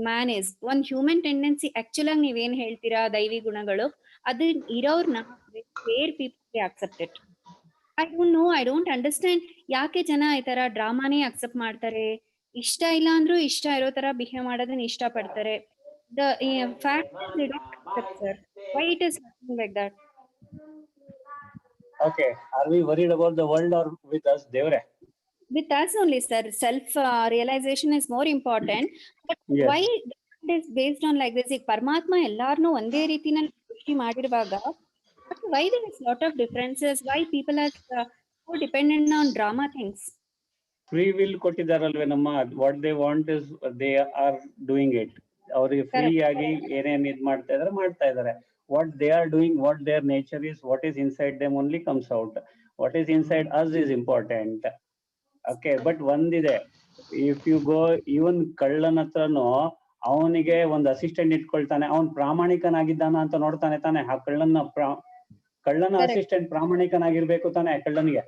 man is. One human tendency, actual ಆಗಿ ನೀವೇನ್ ಹೇಳ್ತೀರಾ, ದೈವಿ ಗುಣಗಳು, ಅದು ಇರೋರ್ನ rare people accept it. I don't know, I don't understand. ಯಾಕೆ ಜನ ಈ ತರ ಡ್ರಾಮಾನೇ ಅಕ್ಸೆಪ್ಟ್ ಮಾಡ್ತಾರೆ? ಇಷ್ಟ ಇಲ್ಲ ಅಂದ್ರೂ ಇಷ್ಟ ಇರೋ ತರ ಬಿಹೇವ್ ಮಾಡೋದನ್ನ ಇಷ್ಟ ಪಡ್ತಾರೆ. The fact is they don't accept, sir. Why it is happening like that?
Okay, are we worried about the world or with us, Devre?
With us only, sir. Self realization is more important. But
Yes.
why It is based on like this. ಈಗ ಪರಮಾತ್ಮ ಎಲ್ಲಾರ್ನು ಒಂದೇ ರೀತಿನಲ್ಲಿ ಸೃಷ್ಟಿ ಮಾಡಿರುವಾಗ why there is lot of differences? Why people are so dependent on drama things?
Free will ಕೊಟ್ಟಿದಾರಲ್ವೇ ನಮ್ಮ, what they want is they are doing it. ಅವ್ರಿಗೆ ಫ್ರೀ ಆಗಿ ಏನೇನ್ ಇದ್ ಮಾಡ್ತಾ ಇದಾರೆ. What they are doing, what their nature is, what is inside them only comes out. What is inside us is important. Okay, but ಒಂದಿದೆ, ಇಫ್ ಯು ಗೋ ಇವನ್ ಕಳ್ಳನ ಹತ್ರನು ಅವನಿಗೆ ಒಂದು ಅಸಿಸ್ಟೆಂಟ್ ಇಟ್ಕೊಳ್ತಾನೆ, ಅವನ್ ಪ್ರಾಮಾಣಿಕನಾಗಿದ್ದಾನ ಅಂತ ನೋಡ್ತಾನೆ ತಾನೆ. ಆ ಕಳ್ಳನ ಅಸಿಸ್ಟೆಂಟ್ ಪ್ರಾಮಾಣಿಕನಾಗಿರ್ಬೇಕು ತಾನೆ ಕಳ್ಳನಿಗೆ.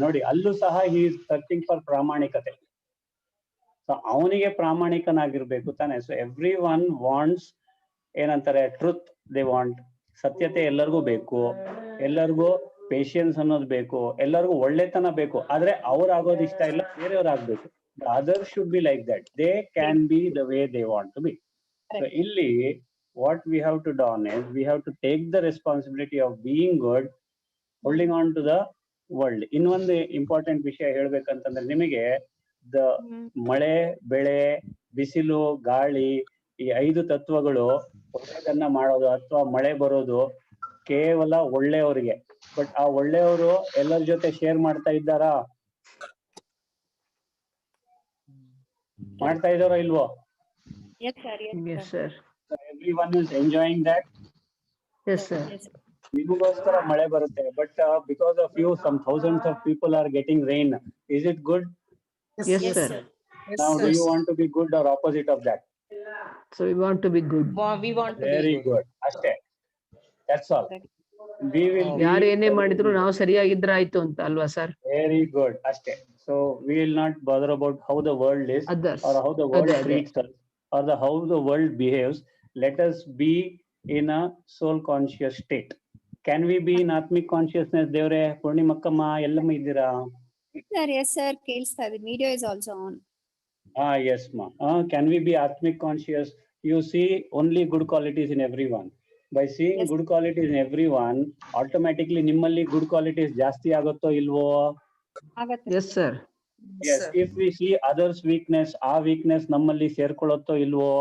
ನೋಡಿ, ಅಲ್ಲೂ ಸಹ ಹಿ ಇಸ್ ಸರ್ಚಿಂಗ್ ಫಾರ್ ಪ್ರಾಮಾಣಿಕತೆ. ಸೊ ಅವನಿಗೆ ಪ್ರಾಮಾಣಿಕನಾಗಿರ್ಬೇಕು ತಾನೆ. ಸೊ ಎವ್ರಿ ಒನ್ ವಾಂಟ್ಸ್, ಏನಂತಾರೆ, ಟ್ರುತ್ ದೇ ವಾಂಟ್. ಸತ್ಯತೆ ಎಲ್ಲರಿಗೂ ಬೇಕು, ಎಲ್ಲರಿಗೂ ಪೇಶಿಯನ್ಸ್ ಅನ್ನೋದು ಬೇಕು, ಎಲ್ಲರಿಗೂ ಒಳ್ಳೆತನ ಬೇಕು. ಆದ್ರೆ ಅವ್ರಾಗೋದು ಇಷ್ಟ ಇಲ್ಲ, ಬೇರೆಯವ್ರು ಆಗ್ಬೇಕು. Other should be like that. They can be the way they want to be. So ಇಲ್ಲಿ what we have to do is we have to take the responsibility of being good, holding on to the world. ಇನ್ನೊಂದು ಇಂಪಾರ್ಟೆಂಟ್ ವಿಷಯ ಹೇಳ್ಬೇಕಂತಂದ್ರೆ, ನಿಮಗೆ ದ ಮಳೆ, ಬೆಳೆ, ಬಿಸಿಲು, ಗಾಳಿ, ಈ 5 ತತ್ವಗಳು ಒಳ್ಳೆದನ್ನ ಮಾಡೋದು ಅಥವಾ ಮಳೆ ಬರೋದು ಕೇವಲ ಒಳ್ಳೆಯವರಿಗೆ. ಬಟ್ ಆ ಒಳ್ಳೆಯವರು ಎಲ್ಲರ ಜೊತೆ ಶೇರ್ ಮಾಡ್ತಾ ಇದ್ದಾರಾ? ಮಾಡ್ತಾ ಇದಾರೋ ಇಲ್ವೋ?
Yes sir.
Everyone is enjoying that.
Yes sir.
ನಿಮಗೋಸ್ಕರ ಮಳೆ ಬರುತ್ತೆ, but because of you some thousands of people are getting rain. Is it good?
Yes sir.
Now do you want to be good or opposite of that?
So we want to be good.
We want to
Very good. ಅಷ್ಟೇ. That's all. We will be
ಯಾರು ಏನೇ ಮಾಡಿದ್ರು ನಾವು ಸರಿಯಾಗಿದ್ರೆ ಆಯ್ತು ಅಂತ ಅಲ್ವಾ ಸರ್?
very good. ಅಷ್ಟೇ. So we will not bother about how the world is
Others.
or how the world
ಅದೇ.
treats us or how the world behaves. Let us be in a soul conscious state. Can we be in atmic consciousness? ದೇವ್ರೆ, ಪೂರ್ಣಿಮಕ್ಕಮ್ಮ ಎಲ್ಲಮ್ಮ ಇದ್ದೀರಾ?
Yes sir, ಕೇಳಿಸ್ತಾ ಇದೆ. Video is also on.
Yes ma. Can we be atmic conscious? You see only good qualities in everyone. By seeing good qualities in everyone, automatically ನಿಮ್ಮಲ್ಲಿ good qualities ಜಾಸ್ತಿ ಆಗುತ್ತೋ ಇಲ್ವೋ?
ಆಗತ್ತೆ.
Yes sir.
Yes. If we see others weakness, ಆ weakness ನಮ್ಮಲ್ಲಿ ಸೇರ್ಕೊಳ್ಳುತ್ತೋ ಇಲ್ವೋ?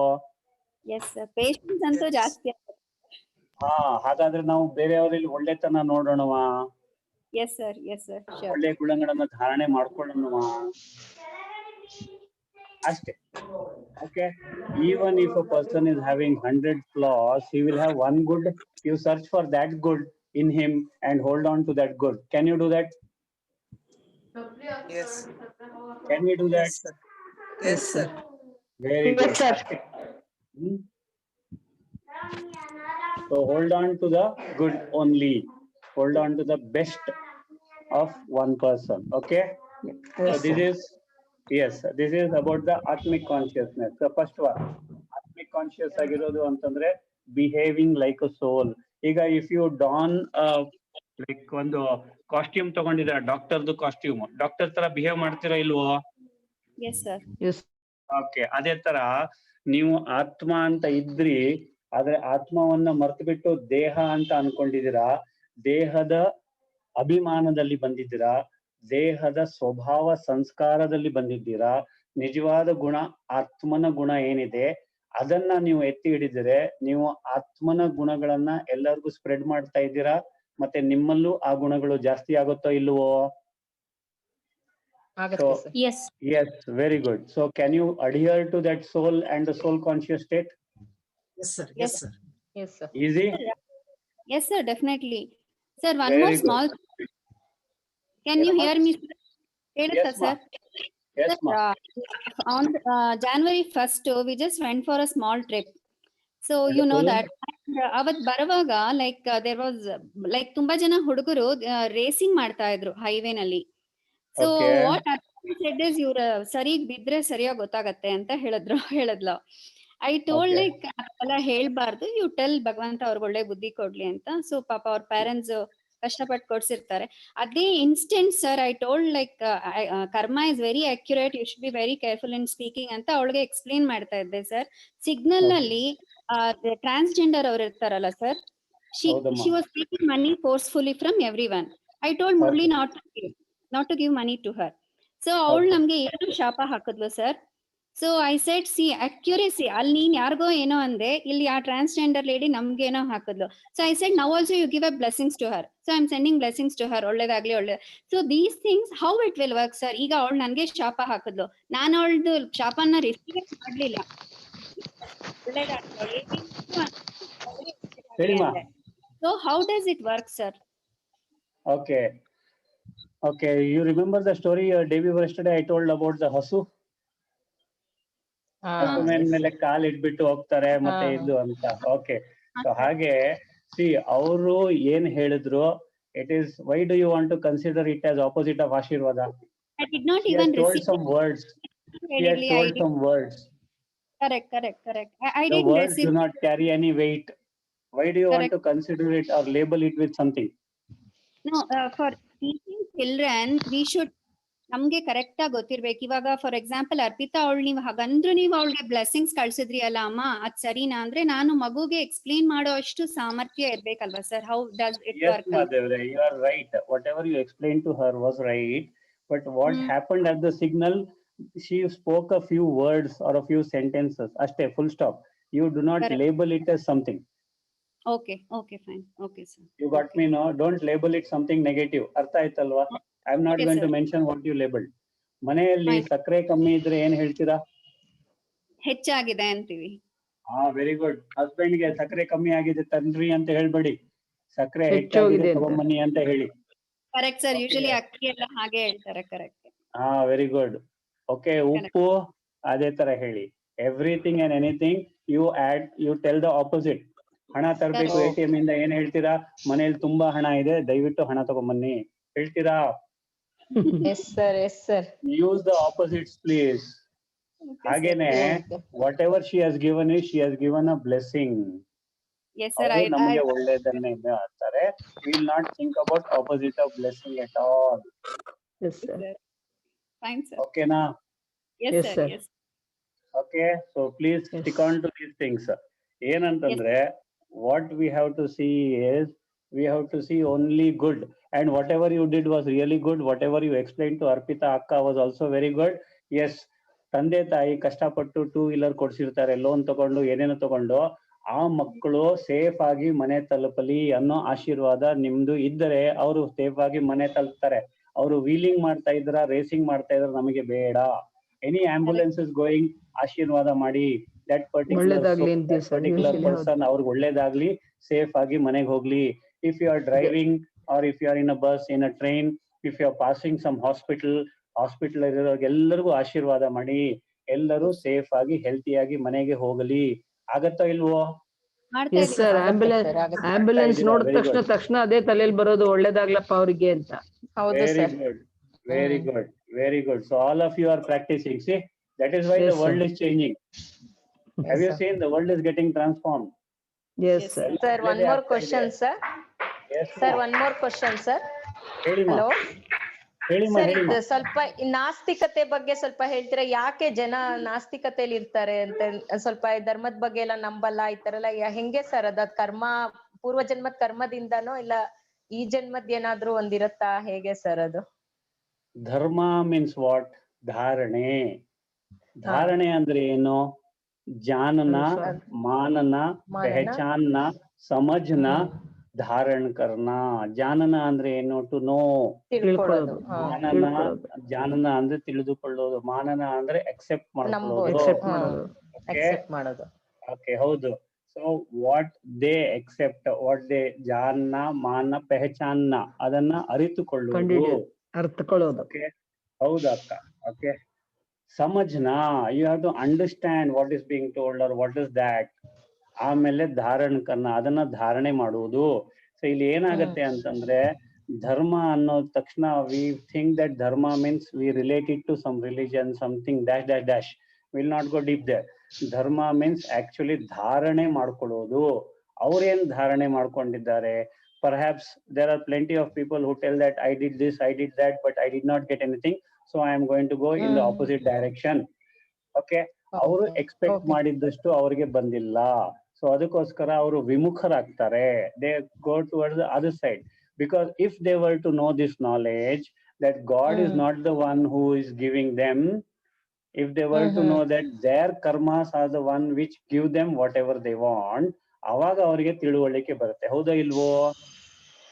Yes sir, patience ಅಂತೂ ಜಾಸ್ತಿ ಆಗುತ್ತೆ.
ಹಾಗಾದ್ರೆ ನಾವು ಬೇರೆಯವರಲ್ಲಿ ಒಳ್ಳೆತನ ನೋಡೋಣವಾ?
Yes sir, sure.
ಒಳ್ಳೆ ಗುಣಗಳನ್ನ ಧಾರಣೆ ಮಾಡ್ಕೊಳ್ಳೋಣವಾ? ಅಷ್ಟೇ. Okay. Even if a person is having 100 flaws, he will have one good. You search for that good in him and hold on to that good. Can you do that?
Yes.
Can we do that?
Yes sir.
Very good.
sir.
So hold on to the good only. Hold on to the best of one person. Okay. So this is about the atmic consciousness. The first one, atmic conscious ಆಗಿರೋದು ಅಂತಂದ್ರೆ behaving like a soul. ಈಗ if you don like ಒಂದು ಕಾಸ್ಟ್ಯೂಮ್ ತಗೊಂಡಿದ್ದೀರಾ, ಡಾಕ್ಟರ್ದು ಕಾಸ್ಟ್ಯೂಮ್, ಡಾಕ್ಟರ್ ತರ ಬಿಹೇವ್ ಮಾಡ್ತೀರಾ ಇಲ್ವೋ?
Yes sir.
Yes.
ಓಕೆ, ಅದೇ ತರ ನೀವು ಆತ್ಮ ಅಂತ ಇದ್ರಿ, ಆದ್ರೆ ಆತ್ಮವನ್ನ ಮರ್ತು ಬಿಟ್ಟು ದೇಹ ಅಂತ ಅನ್ಕೊಂಡಿದ್ದೀರಾ, ದೇಹದ ಅಭಿಮಾನದಲ್ಲಿ ಬಂದಿದ್ದೀರಾ, ದೇಹದ ಸ್ವಭಾವ ಸಂಸ್ಕಾರದಲ್ಲಿ ಬಂದಿದ್ದೀರಾ. ನಿಜವಾದ ಗುಣ, ಆತ್ಮನ ಗುಣ ಏನಿದೆ ಅದನ್ನ ನೀವು ಎತ್ತಿ ಹಿಡಿದರೆ ನೀವು ಆತ್ಮನ ಗುಣಗಳನ್ನ ಎಲ್ಲರಿಗೂ ಸ್ಪ್ರೆಡ್ ಮಾಡ್ತಾ ಇದ್ದೀರಾ. ಮತ್ತೆ ನಿಮ್ಮಲ್ಲೂ ಆ ಗುಣಗಳು ಜಾಸ್ತಿ ಆಗುತ್ತೋ ಇಲ್ವೋ?
Yes.
Yes, very good. So can you adhere to that soul and the soul conscious state?
Yes sir.
Yes.
Yes sir.
Easy?
Yes sir, definitely. Sir, one
Very
more
good.
small. Can you hear me? ಹೇಳುತ್ತಾ
Yes, ma.
sir?
Yes, ma.
On January 1st, we just went for a small trip. So you know that ಅವತ್ ಬರುವಾಗ ಲೈಕ್ ದೇರ್ ವಾಸ್ ಲೈಕ್ ತುಂಬಾ ಜನ ಹುಡುಗರು ರೇಸಿಂಗ್ ಮಾಡ್ತಾ ಇದ್ರು ಹೈವೇನಲ್ಲಿ. So
Okay.
What said is ಇವ್ರ ಸರಿಗ್ ಬಿದ್ರೆ ಸರಿಯಾಗಿ ಗೊತ್ತಾಗತ್ತೆ ಅಂತ ಹೇಳದ್ಲು. I told
Okay.
ಲೈಕ್ ಎಲ್ಲ ಹೇಳ್ಬಾರ್ದು, ಯು ಟೆಲ್ ಭಗವಂತ ಅವ್ರಿಗೆ ಒಳ್ಳೆ ಬುದ್ಧಿ ಕೊಡ್ಲಿ ಅಂತ. ಸೊ ಪಾಪ ಅವ್ರ ಪೇರೆಂಟ್ಸ್ ಕಷ್ಟಪಟ್ಟು ಕೊಡ್ಸಿರ್ತಾರೆ. ಅದೇ instant sir I told like karma is very accurate, you should be very careful in speaking ಅಂತ ಅವಳಿಗೆ ಎಕ್ಸ್ಪ್ಲೇನ್ ಮಾಡ್ತಾ ಇದ್ದೆ ಸರ್. ಸಿಗ್ನಲ್ ನಲ್ಲಿ ಟ್ರಾನ್ಸ್ಜೆಂಡರ್ ಅವ್ರು ಇರ್ತಾರಲ್ಲ ಸರ್,
ಹೌದಮ್ಮ.
she was taking money forcefully from everyone. I told Murli not to give money to her. So ಅವಳು
Okay.
ನಮ್ಗೆ ಏನು ಶಾಪ ಹಾಕಿದ್ಲು sir. So I said see accuracy ಅಲ್ಲಿ ನೀನ್ ಯಾರಿಗೋ ಏನೋ ಅಂದೆ, ಇಲ್ಲಿ ಆ ಟ್ರಾನ್ಸ್ಜೆಂಡರ್ ಲೇಡಿ ನಮ್ಗೇನೋ ಹಾಕಿದ್ಲು. So I said now also you give a blessings to her. So I am sending blessings to her. ಒಳ್ಳೇದಾಗ್ಲಿ ಒಳ್ಳೇದ್. So these things how it will work sir? ಈಗ ಅವಳು ನನ್ಗೆ ಶಾಪ ಹಾಕಿದ್ಲು, ನಾನು ಅವಳದು ಶಾಪನ ರಿಸೀವ್ ಮಾಡ್ಲಿಲ್ಲ.
ಹೇಳಿಮಾ.
So how does it work sir?
Okay. Okay, you remember the story day before yesterday I told about the ಹಸು? ಹಸು ಮೇಲೆ ಕಾಲ್ ಇಟ್ಬಿಟ್ಟು ಹೋಗ್ತಾರೆ ಮತ್ತೆ ಇದು ಅಂತ. ಓಕೆ, ಸೊ ಹಾಗೆ ಸಿ ಅವರು ಏನ್ ಹೇಳಿದ್ರು, it is why do you want to consider it as opposite of ಆಶೀರ್ವಾದ?
I did not
He
even
has told
receive
some words. He has told some words.
Correct. I
The
didn't
words
receive.
do not carry any weight. Why do you want to consider it or label it with something?
No, for teaching children, we should ನಮ್ಗೆ ಕರೆಕ್ಟ್ ಆಗಿ ಗೊತ್ತಿರ್ಬೇಕು. ಇವಾಗ ಫಾರ್ ಎಕ್ಸಾಂಪಲ್ ಅರ್ಪಿತಾ ಅವಳು ನೀವು ಹಾಗಂದ್ರು ನೀವು ಅವಳಿಗೆ ಬ್ಲೆಸ್ಸಿಂಗ್ಸ್ ಕಳ್ಸಿದ್ರಿ ಅಲ್ಲ ಅಮ್ಮ, ಅದ್ ಸರಿನಾ ಅಂದ್ರೆ ನಾನು ಮಗುಗೆ ಎಕ್ಸ್ಪ್ಲೇನ್ ಮಾಡೋ ಅಷ್ಟು ಸಾಮರ್ಥ್ಯ ಇರ್ಬೇಕಲ್ವಾ sir? How does it
Yes,
work?
Madhavre, you are right. Whatever you explained to her was right. But what happened at the signal, she spoke a few words or a few sentences. Ashte, full stop. You do not
Correct.
label it as something.
Okay, fine. Okay, sir.
You got me, no? Don't label it something negative. Artha aitalva? I'm not
Okay,
going to
sir.
mention what you labeled. ಮನೆಯಲ್ಲಿ
Fine.
ಸಕ್ಕರೆ ಕಮ್ಮಿ ಇದ್ರೆ ಏನ್ ಹೇಳ್ತೀರಾ?
ಹೆಚ್ಚಾಗಿದೆ ಅಂತೀವಿ.
Very good. ಹಸ್ಬೆಂಡ್ ಗೆ ಸಕ್ಕರೆ ಕಮ್ಮಿ ಆಗಿದೆ ತನ್ರಿ ಅಂತ ಹೇಳ್ಬೇಡಿ, ಸಕ್ಕರೆ
ಹೆಚ್ಚೋಗಿದೆ
ಹೆಚ್ಚಾಗಿದೆ
ಅಂತ.
ತಗೊಂಬನ್ನಿ ಅಂತ ಹೇಳಿ.
Correct sir,
Okay.
ಯೂಶಲಿ ಅಕ್ಕಿ ಎಲ್ಲ ಹಾಗೆ ಹೇಳ್ತಾರೆ. ಕರೆಕ್ಟ್.
Very good. ಓಕೆ, ಉಪ್ಪು ಅದೇ ತರ ಹೇಳಿ. Everything and anything you add, you tell the opposite. ಹಣ ತರಬೇಕು
Correct.
ATM ಇಂದ ಏನ್ ಹೇಳ್ತೀರಾ? ಮನೇಲಿ ತುಂಬಾ ಹಣ ಇದೆ, ದಯವಿಟ್ಟು ಹಣ ತಗೊಂಬನ್ನಿ ಹೇಳ್ತೀರಾ?
Yes sir, yes sir.
Use the opposites please. ಹಾಗೇನೆ whatever she has given is, she has given a blessing.
Yes sir,
ಅವರು ನಮಗೆ ಒಳ್ಳೇದನ್ನೇ ಮಾಡ್ತಾರೆ. Will not think about opposite of blessing at all.
Yes, sir.
fine sir.
ಓಕೆನಾ?
Yes
Yes,
sir,
sir.
yes.
Okay, so please
Yes.
Stick on to these things. ಏನಂತಂದ್ರೆ what we have to see is, we have to see only good, and whatever you did was really good. Whatever you explained to Arpita akka was also very good. Yes, ತಂದೆ ತಾಯಿ ಕಷ್ಟಪಟ್ಟು 2 wheeler ಕೊಡ್ಸಿರ್ತಾರೆ, ಲೋನ್ ತಗೊಂಡು ಏನೇನೋ ತಗೊಂಡು. ಆ ಮಕ್ಕಳು ಸೇಫ್ ಆಗಿ ಮನೆ ತಲುಪಲಿ ಅನ್ನೋ ಆಶೀರ್ವಾದ ನಿಮ್ದು ಇದ್ದರೆ ಅವರು ಸೇಫ್ ಆಗಿ ಮನೆ ತಲುಪ್ತಾರೆ. ಅವರು ವೀಲಿಂಗ್ ಮಾಡ್ತಾ ಇದ್ರ, ರೇಸಿಂಗ್ ಮಾಡ್ತಾ ಇದ್ರ ನಮಗೆ ಬೇಡ. ಎನಿ ಆಂಬುಲೆನ್ಸ್ ಇಸ್ ಗೋಯಿಂಗ್, ಆಶೀರ್ವಾದ ಮಾಡಿ ದಟ್
ಒಳ್ಳೇದಾಗ್ಲಿ ಅಂತೀವಿ sir,
ಪರ್ಟಿಕ್ಯುಲರ್
usually ಹೌದು.
ಪರ್ಸನ್ ಅವ್ರಿಗೆ ಒಳ್ಳೇದಾಗ್ಲಿ, ಸೇಫ್ ಆಗಿ ಮನೆಗೆ ಹೋಗ್ಲಿ. If you are driving or if you are in a bus, in a train, if you are passing some hospital ಎಲ್ಲರಿಗೂ ಆಶೀರ್ವಾದ ಮಾಡಿ, ಎಲ್ಲರೂ ಸೇಫ್ ಆಗಿ ಹೆಲ್ತಿ ಆಗಿ ಮನೆಗೆ ಹೋಗಲಿ. ಆಗತ್ತೋ ಇಲ್ವೋ?
Yes sir, ಆಂಬ್ಯುಲೆನ್ಸ್ ನೋಡಿದ ತಕ್ಷಣ ಅದೇ ತಲೆಯಲ್ಲಿ ಬರೋದು, ಒಳ್ಳೇದಾಗ್ಲಪ್ಪ ಅವ್ರಿಗೆ ಅಂತ.
ಹೌದು
Very
sir.
good, very good, very good. So all of you are practicing. See, that is why
Yes,
the world
sir.
is changing. Have you
sir.
seen the world is getting transformed?
Yes sir.
Sir, one more question sir.
Yes,
sir, one more question sir.
ಹೇಳಿಮಾ,
ಹಲೋ
ಹೇಳಿಮಾ,
ಸರ್,
ಹೇಳಿಮಾ.
ಸ್ವಲ್ಪ ಈ ನಾಸ್ತಿಕತೆ ಬಗ್ಗೆ ಸ್ವಲ್ಪ ಹೇಳ್ತೀರಾ? ಯಾಕೆ ಜನ ನಾಸ್ತಿಕತೆಯಲ್ಲಿ ಇರ್ತಾರೆ ಅಂತ? ಸ್ವಲ್ಪ ಧರ್ಮದ ಬಗ್ಗೆ ಎಲ್ಲ ನಂಬಲ್ಲ, ಈ ತರ ಎಲ್ಲ ಹೆಂಗೆ ಸರ್? ಅದ ಕರ್ಮ, ಪೂರ್ವ ಜನ್ಮದ ಕರ್ಮದಿಂದನೋ ಇಲ್ಲ ಈ ಜನ್ಮದ್ ಏನಾದ್ರೂ ಒಂದಿರತ್ತಾ? ಹೇಗೆ ಸರ್ ಅದು?
ಧರ್ಮ ಮೀನ್ಸ್ ವಾಟ್? ಧಾರಣೆ. ಧಾರಣೆ ಅಂದ್ರೆ ಏನು? ಜಾನನ, ಮಾನನ, ಪೆಹಚಾನ್ನ, ಸಮಜ್ನ, ಧಾರಣ ಕರ್ನ. ಜಾನನ ಅಂದ್ರೆ ಏನು? To know.
ತಿಳ್ಕೊಳ್ಳೋದು.
ಮಾನನ, ಜಾನನ ಅಂದ್ರೆ ತಿಳಿದುಕೊಳ್ಳೋದು. ಮಾನನ ಅಂದ್ರೆ ಅಕ್ಸೆಪ್ಟ್ ಮಾಡ್ಕೊಳ್ಳೋದು.
Accept ಮಾಡೋದು.
ಅಕ್ಸೆಪ್ಟ್ ಮಾಡೋದು.
ಓಕೆ, ಹೌದು. So what they accept, what they ಜಾನ, ಮಾನ, ಪೆಹಚಾನ್ನ, ಅದನ್ನ ಅರಿತುಕೊಳ್ಳುವುದು,
ಕಂಡುಹಿಡಿಯೋದು, ಅರ್ಥಕೊಳ್ಳೋದು.
ಓಕೆ, ಹೌದಾ ಅಕ್ಕ? ಓಕೆ, ಸಮಜ್ನ, you have to understand what is being told or what is that. ಆಮೇಲೆ ಧಾರಣ ಕರ್ನ, ಅದನ್ನ ಧಾರಣೆ ಮಾಡುವುದು. ಸೊ ಇಲ್ಲಿ ಏನಾಗತ್ತೆ ಅಂತಂದ್ರೆ, ಧರ್ಮ ಅನ್ನೋ ತಕ್ಷಣ we think that dharma means we related to some religion, something dash dash dash. Will not go deep there. Dharma means actually ಧಾರಣೆ ಮಾಡ್ಕೊಳ್ಳೋದು. ಅವ್ರೇನ್ ಧಾರಣೆ ಮಾಡ್ಕೊಂಡಿದ್ದಾರೆ? Perhaps there are plenty of people who tell that I did this, I did that, but I did not get anything, so I am going to go in the opposite direction. Okay, ಅವರು ಎಕ್ಸ್ಪೆಕ್ಟ್ ಮಾಡಿದ್ದಷ್ಟು ಅವ್ರಿಗೆ ಬಂದಿಲ್ಲ. ಸೊ ಅದಕ್ಕೋಸ್ಕರ ಅವರು ವಿಮುಖರಾಗ್ತಾರೆ. They go towards the other side. Because if they were to know this knowledge that God is not the one who is giving them, If they were to know that their karmas are the one which give them whatever they want, ಅವಾಗ ಅವರಿಗೆ ತಿಳುವಳಿಕೆ ಬರುತ್ತೆ. ಹೌದಾ ಇಲ್ವೋ?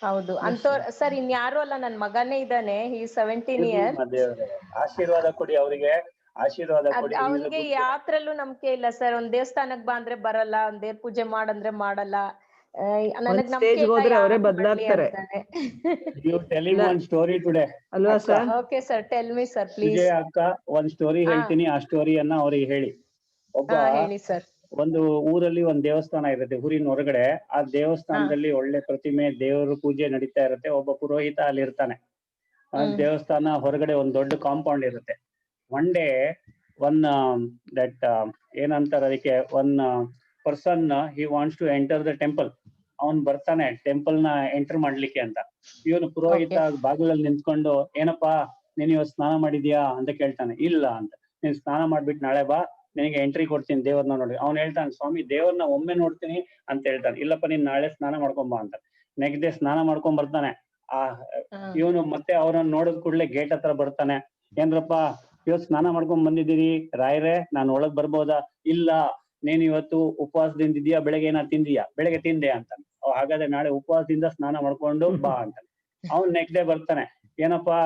ಹೌದು. ಅಂತವ್ರ ಸರ್ ಇನ್ಯಾರು ಅಲ್ಲ, ನನ್ ಮಗನೇ ಇದ್ದಾನೆ. he is 17 years.
ಆಶೀರ್ವಾದ ಕೊಡಿ ಅವರಿಗೆ, ಆಶೀರ್ವಾದ ಕೊಡಿ.
ಅವನಿಗೆ ಯಾತ್ರಲ್ಲೂ ನಂಬಿಕೆ ಇಲ್ಲ ಸರ್. ಒಂದ್ ದೇವಸ್ಥಾನಕ್ ಬಾ ಅಂದ್ರೆ ಬರಲ್ಲ, ಒಂದ್ ದೇವ್ರ ಪೂಜೆ ಮಾಡಂದ್ರೆ ಮಾಡಲ್ಲ. ನನಗ್ ನಂಬಿಕೆ
ಹೋದ್ರೆ
ಇಲ್ಲ
ಅವರೇ ಬದಲಾಗ್ತಾರೆ.
You tell him one story today.
ಅಲ್ವಾ sir?
Okay sir, tell me sir please.
ವಿಜಯ ಅಕ್ಕ ಒಂದ್ ಸ್ಟೋರಿ ಹೇಳ್ತೀನಿ, ಆ ಸ್ಟೋರಿಯನ್ನ ಅವ್ರಿಗೆ ಹೇಳಿ.
ಹೇಳಿ ಸರ್.
ಒಂದು ಊರಲ್ಲಿ ಒಂದ್ ದೇವಸ್ಥಾನ ಇರುತ್ತೆ ಊರಿನ ಹೊರಗಡೆ. ಆ ದೇವಸ್ಥಾನದಲ್ಲಿ ಒಳ್ಳೆ ಪ್ರತಿಮೆ, ದೇವರ ಪೂಜೆ ನಡೀತಾ ಇರುತ್ತೆ. ಒಬ್ಬ ಪುರೋಹಿತ ಅಲ್ಲಿ ಇರ್ತಾನೆ. ಆ ದೇವಸ್ಥಾನ ಹೊರಗಡೆ ಒಂದ್ ದೊಡ್ಡ ಕಾಂಪೌಂಡ್ ಇರುತ್ತೆ. ಒನ್ ಡೇ ದಟ್ ಏನಂತಾರ ಅದಕ್ಕೆ, one person he wants to enter the temple. ಅವನ್ ಬರ್ತಾನೆ ಟೆಂಪಲ್ ನ ಎಂಟರ್ ಮಾಡ್ಲಿಕ್ಕೆ ಅಂತ. ಇವನು ಪುರೋಹಿತ ಬಾಗಿಲಲ್ಲಿ ನಿಂತ್ಕೊಂಡು, ಏನಪ್ಪಾ ನೀನ್ ಇವತ್ತು ಸ್ನಾನ ಮಾಡಿದ್ಯಾ ಅಂತ ಕೇಳ್ತಾನೆ. ಇಲ್ಲ ಅಂತ. ನೀನ್ ಸ್ನಾನ ಮಾಡ್ಬಿಟ್ಟು ನಾಳೆ ಬಾ, ನಿನಗೆ ಎಂಟ್ರಿ ಕೊಡ್ತೀನಿ ದೇವ್ರನ್ನ ನೋಡಿ. ಅವ್ನು ಹೇಳ್ತಾನೆ, ಸ್ವಾಮಿ ದೇವ್ರನ್ನ ಒಮ್ಮೆ ನೋಡ್ತೀನಿ ಅಂತ ಹೇಳ್ತಾನೆ. ಇಲ್ಲಪ್ಪ ನೀನ್ ನಾಳೆ ಸ್ನಾನ ಮಾಡ್ಕೊಂಬ ಅಂತ. ನೆಕ್ಸ್ಟ್ ಡೇ ಸ್ನಾನ ಮಾಡ್ಕೊಂಡ್ ಬರ್ತಾನೆ. ಇವನು ಮತ್ತೆ ಅವ್ರನ್ನ ನೋಡಿದ ಕೂಡಲೇ ಗೇಟ್ ಹತ್ರ ಬರ್ತಾನೆ. ಏನ್ರಪ್ಪ ಇವತ್ತು ಸ್ನಾನ ಮಾಡ್ಕೊಂಡ್ ಬಂದಿದ್ದೀರಿ ರಾಯರೇ, ನಾನು ಒಳಗ್ ಬರ್ಬೋದಾ? ಇಲ್ಲ, ನೀನ್ ಇವತ್ತು ಉಪವಾಸದಿಂದ ಇದೀಯಾ, ಬೆಳಗ್ಗೆ ಏನಾರು ತಿಂದಿಯಾ? ಬೆಳಗ್ಗೆ ತಿಂದೆ ಅಂತಾನೆ. ಹಾಗಾದ್ರೆ ನಾಳೆ ಉಪವಾಸದಿಂದ ಸ್ನಾನ ಮಾಡ್ಕೊಂಡು ಬಾ ಅಂತಾನೆ. ಅವ್ನ್ ನೆಕ್ಸ್ಟ್ ಡೇ ಬರ್ತಾನೆ. ಏನಪ್ಪಾ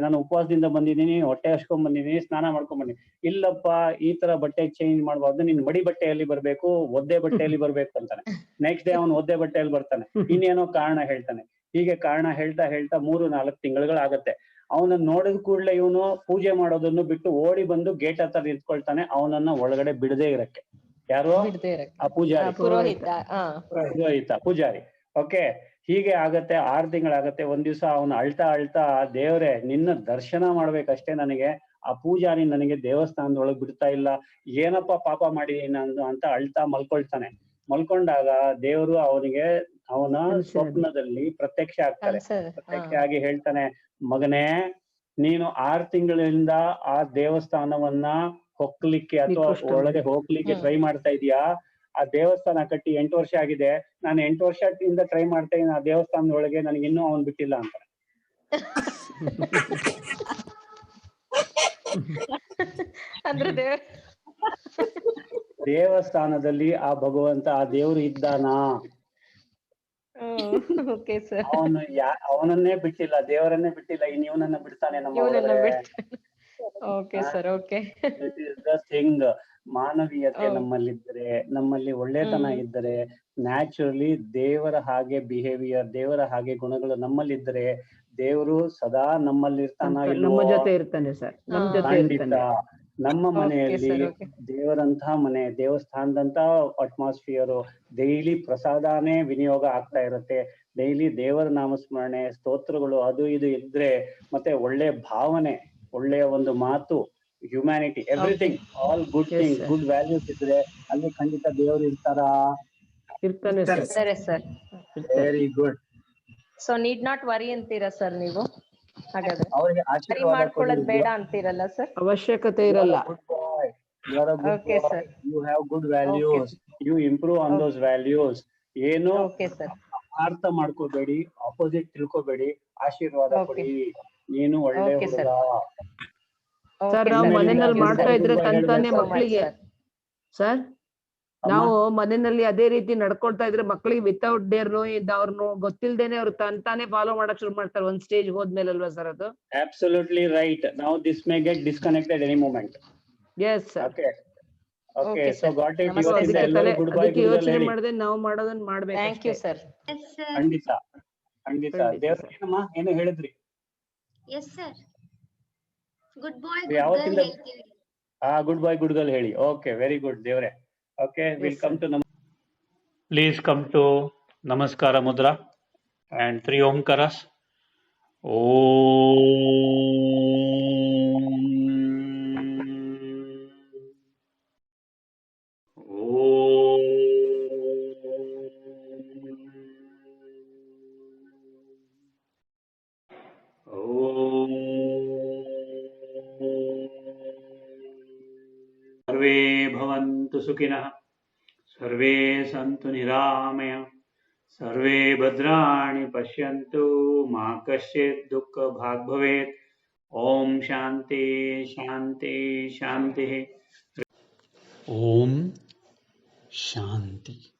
ನಾನು ಉಪವಾಸದಿಂದ ಬಂದಿದ್ದೀನಿ, ಹೊಟ್ಟೆ ಹಸ್ಕೊಂಡ್ ಬಂದಿದ್ದೀನಿ, ಸ್ನಾನ ಮಾಡ್ಕೊಂಡ್ ಬಂದಿದ್ದೀನಿ. ಇಲ್ಲಪ್ಪ ಈ ತರ ಬಟ್ಟೆ ಚೇಂಜ್ ಮಾಡ್ಬಾರ್ದು, ನಿನ್ ಮಡಿ ಬಟ್ಟೆಯಲ್ಲಿ ಬರ್ಬೇಕು, ಒದ್ದೆ ಬಟ್ಟೆಯಲ್ಲಿ ಬರ್ಬೇಕು ಅಂತಾನೆ. ನೆಕ್ಸ್ಟ್ ಡೇ ಅವ್ನು ಒದ್ದೆ ಬಟ್ಟೆಯಲ್ಲಿ ಬರ್ತಾನೆ. ಇನ್ನೇನೋ ಕಾರಣ ಹೇಳ್ತಾನೆ. ಹೀಗೆ ಕಾರಣ ಹೇಳ್ತಾ 3-4 ತಿಂಗಳುಗಳಾಗತ್ತೆ. ಅವನನ್ನ ನೋಡಿದ ಕೂಡಲೇ ಇವನು ಪೂಜೆ ಮಾಡೋದನ್ನು ಬಿಟ್ಟು ಓಡಿ ಬಂದು ಗೇಟ್ ಹತ್ರ ನಿಂತ್ಕೊಳ್ತಾನೆ, ಅವನನ್ನ ಒಳಗಡೆ ಬಿಡದೇ ಇರಕ್ಕೆ. ಯಾರು? ಆ ಪೂಜಾರಿ, ಪೂಜಾರಿ. ಓಕೆ, ಹೀಗೆ ಆಗತ್ತೆ. 6 ತಿಂಗಳಾಗತ್ತೆ. ಒಂದ್ ದಿವಸ ಅವನು ಅಳ್ತಾ ದೇವ್ರೆ ನಿನ್ನ ದರ್ಶನ ಮಾಡ್ಬೇಕಷ್ಟೇ ನನಗೆ, ಆ ಪೂಜಾರಿ ನನಗೆ ದೇವಸ್ಥಾನದೊಳಗ್ ಬಿಡ್ತಾ ಇಲ್ಲ, ಏನಪ್ಪಾ ಪಾಪ ಮಾಡಿದೀನಿ ನಾನು ಅಂತ ಅಳ್ತಾ ಮಲ್ಕೊಳ್ತಾನೆ. ಮಲ್ಕೊಂಡಾಗ ದೇವರು ಅವನಿಗೆ ಅವನ ಸ್ವಪ್ನದಲ್ಲಿ ಪ್ರತ್ಯಕ್ಷ ಆಗ್ತಾರೆ. ಪ್ರತ್ಯಕ್ಷ ಆಗಿ ಹೇಳ್ತಾನೆ, ಮಗನೇ ನೀನು 6 ತಿಂಗಳಿಂದ ಆ ದೇವಸ್ಥಾನವನ್ನ ಹೊಕ್ಲಿಕ್ಕೆ ಅಥವಾ ಒಳಗೆ ಹೋಗ್ಲಿಕ್ಕೆ ಟ್ರೈ ಮಾಡ್ತಾ ಇದೀಯಾ. ಆ ದೇವಸ್ಥಾನ ಕಟ್ಟಿ 8 ವರ್ಷ ಆಗಿದೆ. ನಾನು 8 ವರ್ಷದಿಂದ ಟ್ರೈ ಮಾಡ್ತಾ ಇದ್ದೀನಿ ಆ ದೇವಸ್ಥಾನದ ಒಳಗೆ, ನನಗೆ ಇನ್ನೂ ಅವನ್ ಬಿಟ್ಟಿಲ್ಲ ಅಂತಾನೆ.
ಅಂದ್ರೆ
ದೇವಸ್ಥಾನದಲ್ಲಿ ಆ ಭಗವಂತ, ಆ ದೇವ್ರು ಇದ್ದಾನಾ? ಅವನನ್ನೇ ಬಿಟ್ಟಿಲ್ಲ, ದೇವರನ್ನೇ ಬಿಟ್ಟಿಲ್ಲ, ಇನ್ ಇವನನ್ನ ಬಿಡ್ತಾನೆ ನಮ್ಮ ಥಿಂಗ್. ಮಾನವೀಯತೆ ನಮ್ಮಲ್ಲಿದ್ದರೆ, ನಮ್ಮಲ್ಲಿ ಒಳ್ಳೆತನ ಇದ್ದರೆ, ನ್ಯಾಚುರಲಿ ದೇವರ ಹಾಗೆ ಬಿಹೇವಿಯರ್, ದೇವರ ಹಾಗೆ ಗುಣಗಳು ನಮ್ಮಲ್ಲಿದ್ದರೆ, ದೇವರು ಸದಾ ನಮ್ಮಲ್ಲಿರ್ತಾನ?
ನಮ್ಮ ಜೊತೆ ಇರ್ತಾನೆ ಸರ್, ನಮ್ಮ ಜೊತೆ ಇರ್ತಾನೆ.
ನಮ್ಮ ಮನೆಯಲ್ಲಿ ದೇವರಂತಹ ಮನೆ, ದೇವಸ್ಥಾನದಂತ ಅಟ್ಮಾಸ್ಫಿಯರ್, ಡೈಲಿ ಪ್ರಸಾದನೇ ವಿನಿಯೋಗ ಆಗ್ತಾ ಇರುತ್ತೆ. ಡೈಲಿ ದೇವರ ನಾಮಸ್ಮರಣೆ, ಸ್ತೋತ್ರಗಳು, ಅದು ಇದು ಇದ್ರೆ, ಮತ್ತೆ ಒಳ್ಳೆ ಭಾವನೆ, ಒಳ್ಳೆಯ ಒಂದು ಮಾತು, humanity, everything, all good things, good values ಇದ್ರೆ ಅಲ್ಲಿ ಖಂಡಿತ ದೇವರು ಇರ್ತಾರಾ?
ಇರ್ತಾನೆ
sir.
Very good.
So need not worry ಅಂತೀರಾ ಸರ್ ನೀವು? ಹಾಗಾದ್ರೆ
ಅವರಿಗೆ ಆಶೀರ್ವಾದ
ಮಾಡ್ಕೊಳ್ಳೋದು ಬೇಡ ಅಂತೀರಲ್ಲ ಸರ್?
ಅವಶ್ಯಕತೆ ಇರಲ್ಲ.
You have good values, you improve on those values. ಏನು ಅರ್ಥ ಮಾಡ್ಕೋಬೇಡಿ, ಆಪೋಸಿಟ್ ತಿಳ್ಕೋಬೇಡಿ, ಆಶೀರ್ವಾದ ಕೊಡಿ, ನೀನು ಒಳ್ಳೆ ಹುಡುಗ.
ಸರ್ ನಾವು ಮನೆಯಲ್ಲಿ ಮಾಡ್ತಾ ಇದ್ರೆ ತಂತಾನೆ ಮಕ್ಕಳಿಗೆ, ಸರ್ ನಾವು ಮನೆಯಲ್ಲಿ ಅದೇ ರೀತಿ ನಡ್ಕೊಳ್ತಾ ಇದ್ರೆ ಮಕ್ಕಳಿಗೆ ವಿತೌಟ್ ಡೇರ್ ನೋಯಿದ್ದ ಅವ್ರನ್ನು ಗೊತ್ತಿಲ್ದೇನೆ ಅವ್ರು ತಂತಾನೆ ಫಾಲೋ ಮಾಡಕ್ ಶುರು ಮಾಡ್ತಾರೆ ಒಂದ್ ಸ್ಟೇಜ್ ಹೋದ್ಮೇಲೆ, ಅಲ್ವಾ ಸರ್ ಅದು?
Absolutely right. Now this may get disconnected any moment.
Yes sir.
Okay, so got it.
ಅದಕ್ಕೆ ಯೋಚನೆ ಮಾಡದೆ ನಾವು ಮಾಡೋದನ್ನ ಮಾಡ್ಬೇಕು.
Thank you sir.
ಖಂಡಿತ ದೇವ್ರ ಏನಮ್ಮ ಏನು ಹೇಳಿದ್ರಿ?
Yes sir. Good boy good girl ಹೇಳ್ತೀವಿ.
ಗುಡ್ ಬಾಯ್ ಗುಡ್ ಗರ್ಲ್ ಹೇಳಿ. ಓಕೆ, ವೆರಿ ಗುಡ್ ದೇವ್ರೆ. Okay, we'll come to please come to Namaskara Mudra and 3 Omkaras. Om. Om. Om. सर्वे भवन्तु सुखिनः, सर्वे सन्तु निरामया, सर्वे भद्राणि पश्यन्तु, मा कश्चित् दुःखभाग् भवेत्. ओम शांति शांति शांति।
ओम शांति।